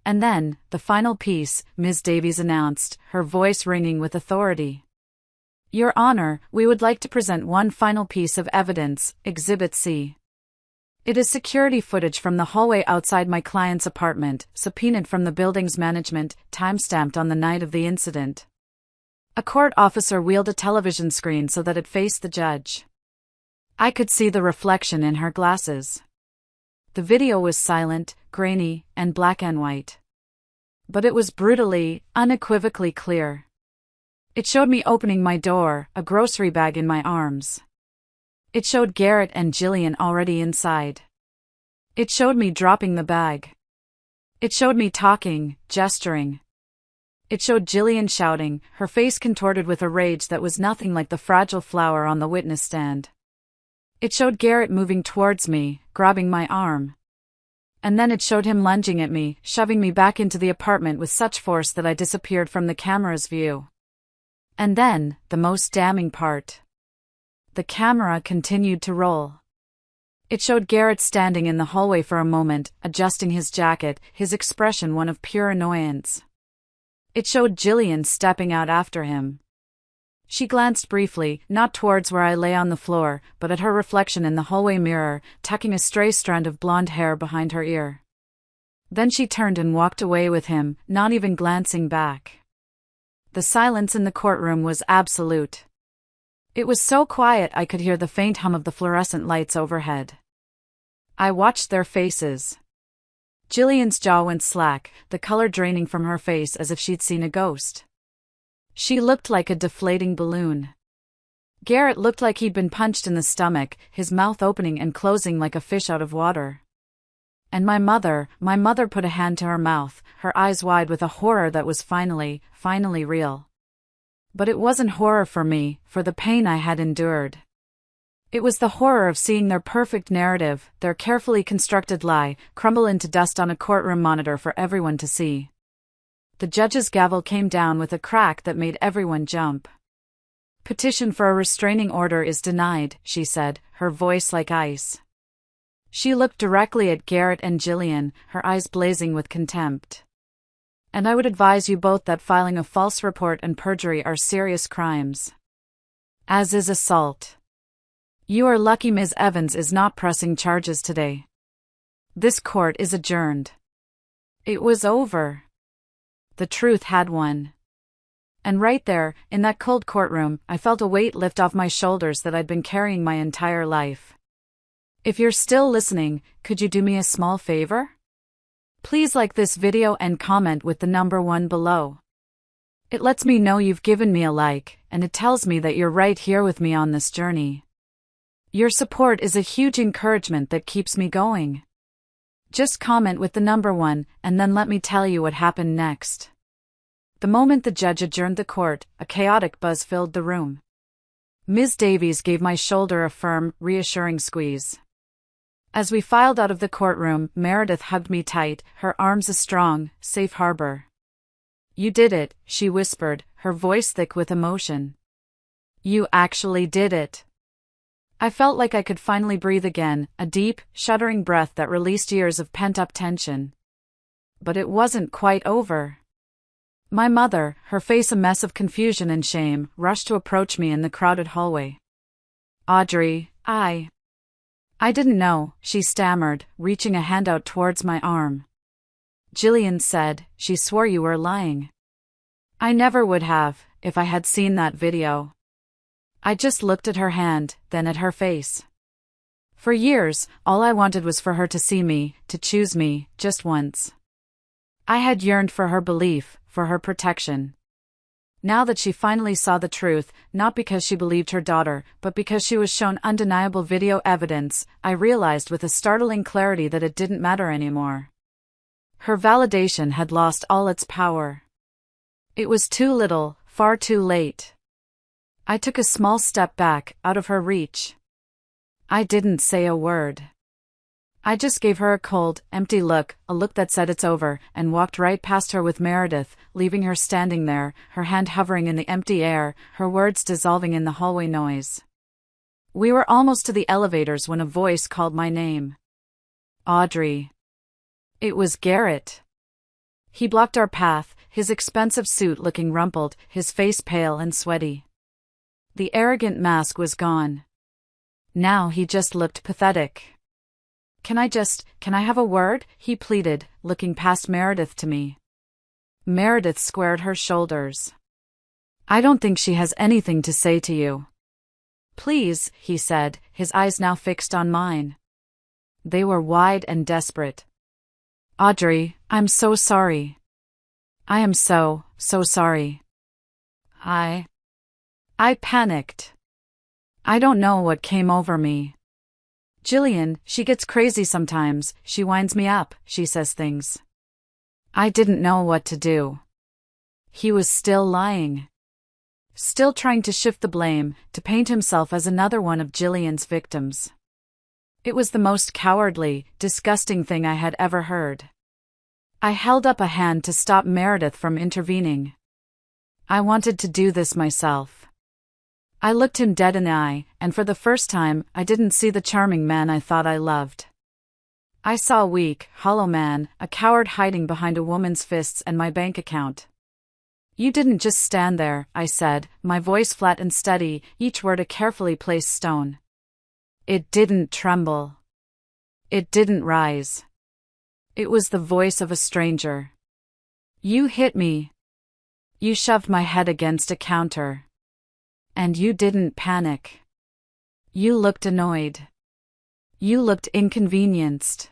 A: "And then, the final piece," Ms. Davies announced, her voice ringing with authority. "Your Honor, we would like to present one final piece of evidence, Exhibit C. It is security footage from the hallway outside my client's apartment, subpoenaed from the building's management, timestamped on the night of the incident." A court officer wheeled a television screen so that it faced the judge. I could see the reflection in her glasses. The video was silent, grainy, and black and white. But it was brutally, unequivocally clear. It showed me opening my door, a grocery bag in my arms. It showed Garrett and Jillian already inside. It showed me dropping the bag. It showed me talking, gesturing. It showed Jillian shouting, her face contorted with a rage that was nothing like the fragile flower on the witness stand. It showed Garrett moving towards me, grabbing my arm. And then it showed him lunging at me, shoving me back into the apartment with such force that I disappeared from the camera's view. And then, the most damning part. The camera continued to roll. It showed Garrett standing in the hallway for a moment, adjusting his jacket, his expression one of pure annoyance. It showed Jillian stepping out after him. She glanced briefly, not towards where I lay on the floor, but at her reflection in the hallway mirror, tucking a stray strand of blonde hair behind her ear. Then she turned and walked away with him, not even glancing back. The silence in the courtroom was absolute. It was so quiet I could hear the faint hum of the fluorescent lights overhead. I watched their faces. Jillian's jaw went slack, the color draining from her face as if she'd seen a ghost. She looked like a deflating balloon. Garrett looked like he'd been punched in the stomach, his mouth opening and closing like a fish out of water. And my mother put a hand to her mouth, her eyes wide with a horror that was finally real. But it wasn't horror for me, for the pain I had endured. It was the horror of seeing their perfect narrative, their carefully constructed lie, crumble into dust on a courtroom monitor for everyone to see. The judge's gavel came down with a crack that made everyone jump. "Petition for a restraining order is denied," she said, her voice like ice. She looked directly at Garrett and Jillian, her eyes blazing with contempt. "And I would advise you both that filing a false report and perjury are serious crimes. As is assault. You are lucky Ms. Evans is not pressing charges today. This court is adjourned." It was over. The truth had won. And right there, in that cold courtroom, I felt a weight lift off my shoulders that I'd been carrying my entire life. If you're still listening, could you do me a small favor? Please like this video and comment with the number 1 below. It lets me know you've given me a like, and it tells me that you're right here with me on this journey. Your support is a huge encouragement that keeps me going. Just comment with the number 1, and then let me tell you what happened next. The moment the judge adjourned the court, a chaotic buzz filled the room. Ms. Davies gave my shoulder a firm, reassuring squeeze. As we filed out of the courtroom, Meredith hugged me tight, her arms a strong, safe harbor. "You did it," she whispered, her voice thick with emotion. "You actually did it." I felt like I could finally breathe again, a deep, shuddering breath that released years of pent-up tension. But it wasn't quite over. My mother, her face a mess of confusion and shame, rushed to approach me in the crowded hallway. "Audrey, I didn't know," she stammered, reaching a hand out towards my arm. "Jillian said she swore you were lying." "I never would have, if I had seen that video." I just looked at her hand, then at her face. For years, all I wanted was for her to see me, to choose me, just once. I had yearned for her belief, for her protection. Now that she finally saw the truth, not because she believed her daughter, but because she was shown undeniable video evidence, I realized with a startling clarity that it didn't matter anymore. Her validation had lost all its power. It was too little, far too late. I took a small step back, out of her reach. I didn't say a word. I just gave her a cold, empty look, a look that said it's over, and walked right past her with Meredith, leaving her standing there, her hand hovering in the empty air, her words dissolving in the hallway noise. We were almost to the elevators when a voice called my name. "Audrey." It was Garrett. He blocked our path, his expensive suit looking rumpled, his face pale and sweaty. The arrogant mask was gone. Now he just looked pathetic. Can I have a word?" he pleaded, looking past Meredith to me. Meredith squared her shoulders. "I don't think she has anything to say to you." "Please," he said, his eyes now fixed on mine. They were wide and desperate. "Audrey, I'm so sorry. I am so sorry. I panicked. I don't know what came over me. Jillian, she gets crazy sometimes, she winds me up, she says things. I didn't know what to do." He was still lying. Still trying to shift the blame, to paint himself as another one of Jillian's victims. It was the most cowardly, disgusting thing I had ever heard. I held up a hand to stop Meredith from intervening. I wanted to do this myself. I looked him dead in the eye, and for the first time, I didn't see the charming man I thought I loved. I saw a weak, hollow man, a coward hiding behind a woman's fists and my bank account. "You didn't just stand there," I said, my voice flat and steady, each word a carefully placed stone. It didn't tremble. It didn't rise. It was the voice of a stranger. "You hit me. You shoved my head against a counter. And you didn't panic. You looked annoyed. You looked inconvenienced."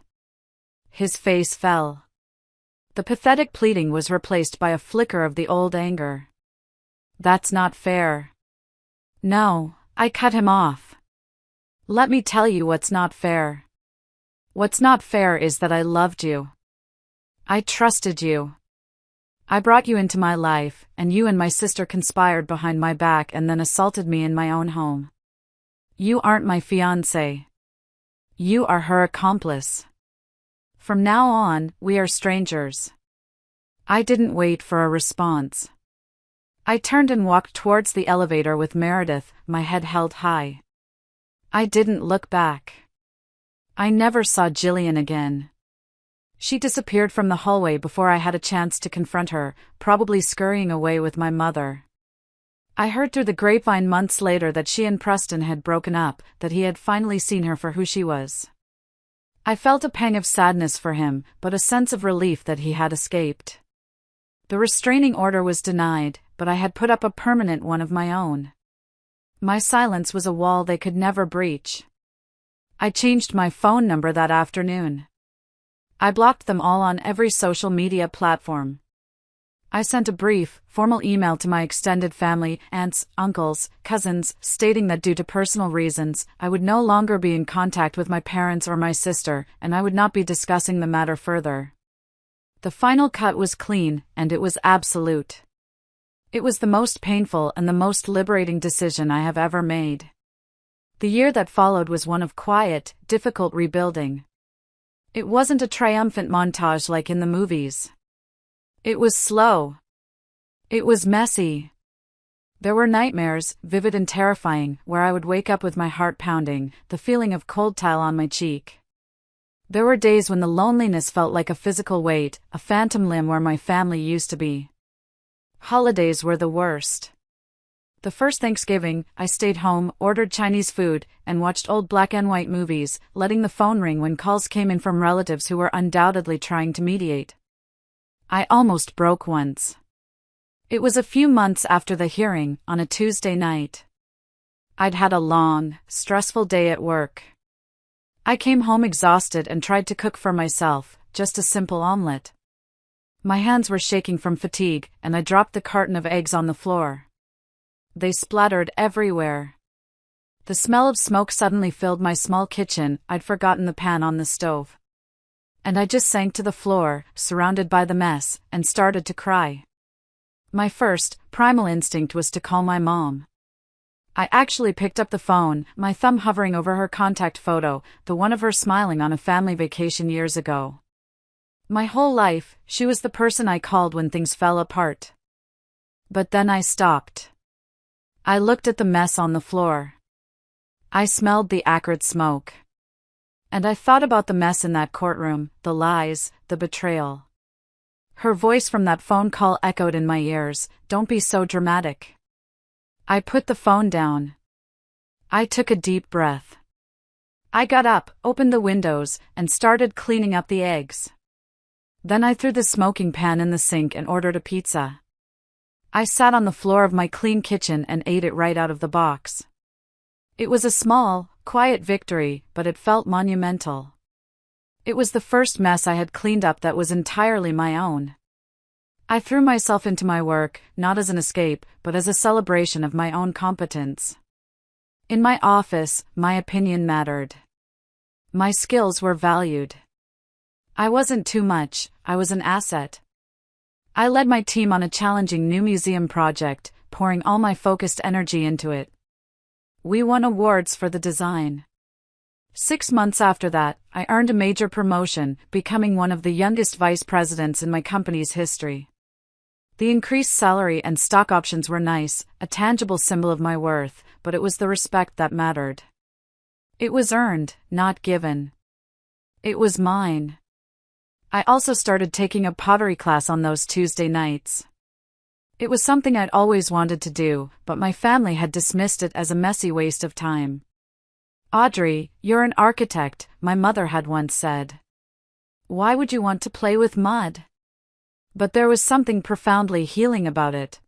A: His face fell. The pathetic pleading was replaced by a flicker of the old anger. That's not fair. No, I cut him off. Let me tell you what's not fair. What's not fair is that I loved you. I trusted you. I brought you into my life, and you and my sister conspired behind my back and then assaulted me in my own home. You aren't my fiancé. You are her accomplice. From now on, we are strangers. I didn't wait for a response. I turned and walked towards the elevator with Meredith, my head held high. I didn't look back. I never saw Jillian again. She disappeared from the hallway before I had a chance to confront her, probably scurrying away with my mother. I heard through the grapevine months later that she and Preston had broken up, that he had finally seen her for who she was. I felt a pang of sadness for him, but a sense of relief that he had escaped. The restraining order was denied, but I had put up a permanent one of my own. My silence was a wall they could never breach. I changed my phone number that afternoon. I blocked them all on every social media platform. I sent a brief, formal email to my extended family, aunts, uncles, cousins, stating that due to personal reasons, I would no longer be in contact with my parents or my sister, and I would not be discussing the matter further. The final cut was clean, and it was absolute. It was the most painful and the most liberating decision I have ever made. The year that followed was one of quiet, difficult rebuilding. It wasn't a triumphant montage like in the movies. It was slow. It was messy. There were nightmares, vivid and terrifying, where I would wake up with my heart pounding, the feeling of cold tile on my cheek. There were days when the loneliness felt like a physical weight, a phantom limb where my family used to be. Holidays were the worst. The first Thanksgiving, I stayed home, ordered Chinese food, and watched old black and white movies, letting the phone ring when calls came in from relatives who were undoubtedly trying to mediate. I almost broke once. It was a few months after the hearing, on a Tuesday night. I'd had a long, stressful day at work. I came home exhausted and tried to cook for myself, just a simple omelette. My hands were shaking from fatigue, and I dropped the carton of eggs on the floor. They splattered everywhere. The smell of smoke suddenly filled my small kitchen. I'd forgotten the pan on the stove. And I just sank to the floor, surrounded by the mess, and started to cry. My first, primal instinct was to call my mom. I actually picked up the phone, my thumb hovering over her contact photo, the one of her smiling on a family vacation years ago. My whole life, she was the person I called when things fell apart. But then I stopped. I looked at the mess on the floor. I smelled the acrid smoke. And I thought about the mess in that courtroom, the lies, the betrayal. Her voice from that phone call echoed in my ears, "Don't be so dramatic." I put the phone down. I took a deep breath. I got up, opened the windows, and started cleaning up the eggs. Then I threw the smoking pan in the sink and ordered a pizza. I sat on the floor of my clean kitchen and ate it right out of the box. It was a small, quiet victory, but it felt monumental. It was the first mess I had cleaned up that was entirely my own. I threw myself into my work, not as an escape, but as a celebration of my own competence. In my office, my opinion mattered. My skills were valued. I wasn't too much, I was an asset. I led my team on a challenging new museum project, pouring all my focused energy into it. We won awards for the design. 6 months after that, I earned a major promotion, becoming one of the youngest vice presidents in my company's history. The increased salary and stock options were nice, a tangible symbol of my worth, but it was the respect that mattered. It was earned, not given. It was mine. I also started taking a pottery class on those Tuesday nights. It was something I'd always wanted to do, but my family had dismissed it as a messy waste of time. "Audrey, you're an architect," my mother had once said. "Why would you want to play with mud?" But there was something profoundly healing about it.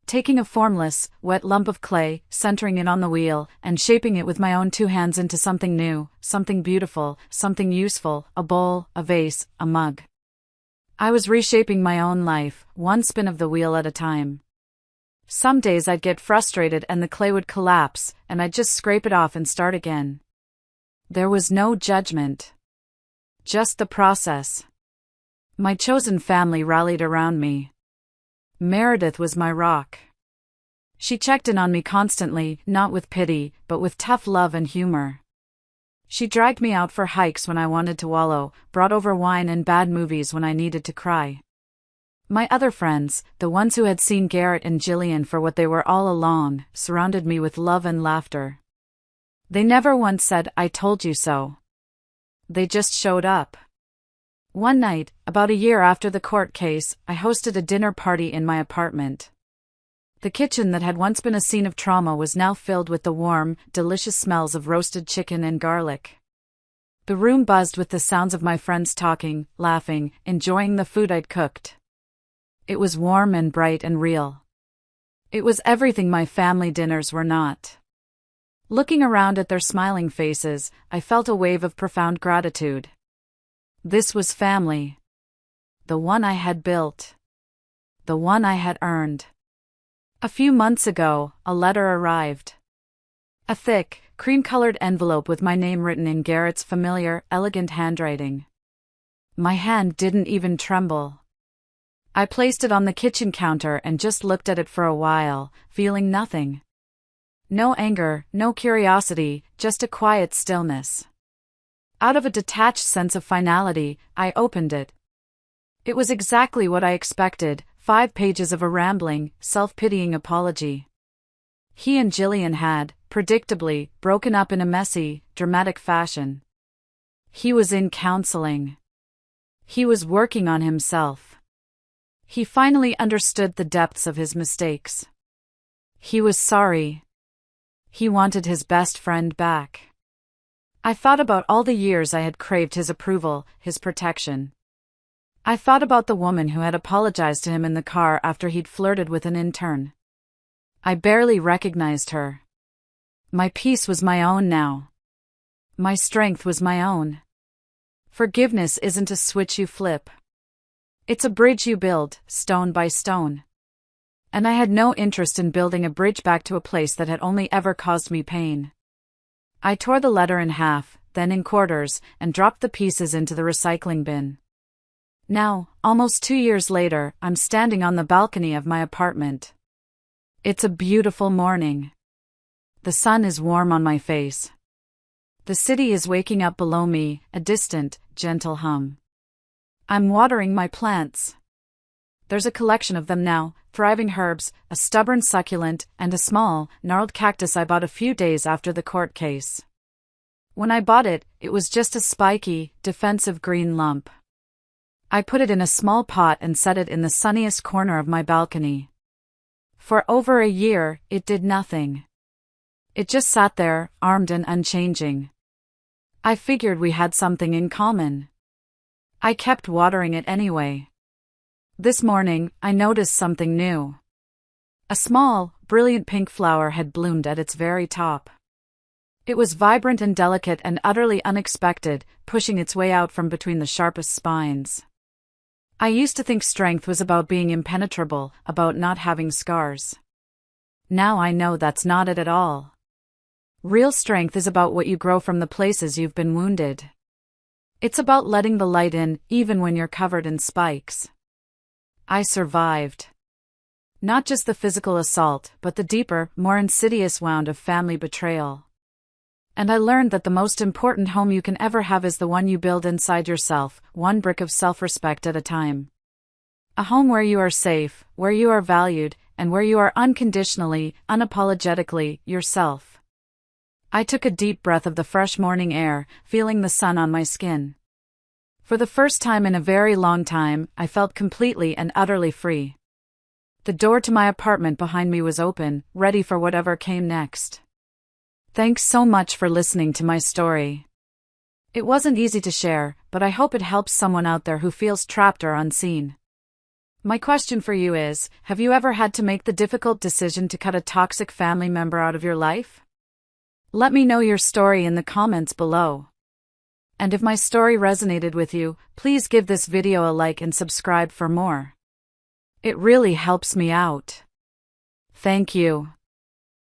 A: Taking a formless, wet lump of clay, centering it on the wheel, and shaping it with my own 2 hands into something new, something beautiful, something useful, a bowl, a vase, a mug. I was reshaping my own life, one spin of the wheel at a time. Some days I'd get frustrated and the clay would collapse, and I'd just scrape it off and start again. There was no judgment. Just the process. My chosen family rallied around me. Meredith was my rock. She checked in on me constantly, not with pity, but with tough love and humor. She dragged me out for hikes when I wanted to wallow, brought over wine and bad movies when I needed to cry. My other friends, the ones who had seen Garrett and Jillian for what they were all along, surrounded me with love and laughter. They never once said, "I told you so." They just showed up. One night, about a year after the court case, I hosted a dinner party in my apartment. The kitchen that had once been a scene of trauma was now filled with the warm, delicious smells of roasted chicken and garlic. The room buzzed with the sounds of my friends talking, laughing, enjoying the food I'd cooked. It was warm and bright and real. It was everything my family dinners were not. Looking around at their smiling faces, I felt a wave of profound gratitude. This was family. The one I had built. The one I had earned. A few months ago, a letter arrived. A thick, cream-colored envelope with my name written in Garrett's familiar, elegant handwriting. My hand didn't even tremble. I placed it on the kitchen counter and just looked at it for a while, feeling nothing. No anger, no curiosity, just a quiet stillness. Out of a detached sense of finality, I opened it. It was exactly what I expected, 5 pages of a rambling, self-pitying apology. He and Jillian had, predictably, broken up in a messy, dramatic fashion. He was in counseling. He was working on himself. He finally understood the depths of his mistakes. He was sorry. He wanted his best friend back. I thought about all the years I had craved his approval, his protection. I thought about the woman who had apologized to him in the car after he'd flirted with an intern. I barely recognized her. My peace was my own now. My strength was my own. Forgiveness isn't a switch you flip. It's a bridge you build, stone by stone. And I had no interest in building a bridge back to a place that had only ever caused me pain. I tore the letter in half, then in quarters, and dropped the pieces into the recycling bin. Now, almost 2 years later, I'm standing on the balcony of my apartment. It's a beautiful morning. The sun is warm on my face. The city is waking up below me, a distant, gentle hum. I'm watering my plants. There's a collection of them now, thriving herbs, a stubborn succulent, and a small, gnarled cactus I bought a few days after the court case. When I bought it, it was just a spiky, defensive green lump. I put it in a small pot and set it in the sunniest corner of my balcony. For over a year, it did nothing. It just sat there, armed and unchanging. I figured we had something in common. I kept watering it anyway. This morning, I noticed something new. A small, brilliant pink flower had bloomed at its very top. It was vibrant and delicate and utterly unexpected, pushing its way out from between the sharpest spines. I used to think strength was about being impenetrable, about not having scars. Now I know that's not it at all. Real strength is about what you grow from the places you've been wounded. It's about letting the light in, even when you're covered in spikes. I survived. Not just the physical assault, but the deeper, more insidious wound of family betrayal. And I learned that the most important home you can ever have is the one you build inside yourself, one brick of self-respect at a time. A home where you are safe, where you are valued, and where you are unconditionally, unapologetically, yourself. I took a deep breath of the fresh morning air, feeling the sun on my skin. For the first time in a very long time, I felt completely and utterly free. The door to my apartment behind me was open, ready for whatever came next. Thanks so much for listening to my story. It wasn't easy to share, but I hope it helps someone out there who feels trapped or unseen. My question for you is, have you ever had to make the difficult decision to cut a toxic family member out of your life? Let me know your story in the comments below. And if my story resonated with you, please give this video a like and subscribe for more. It really helps me out. Thank you.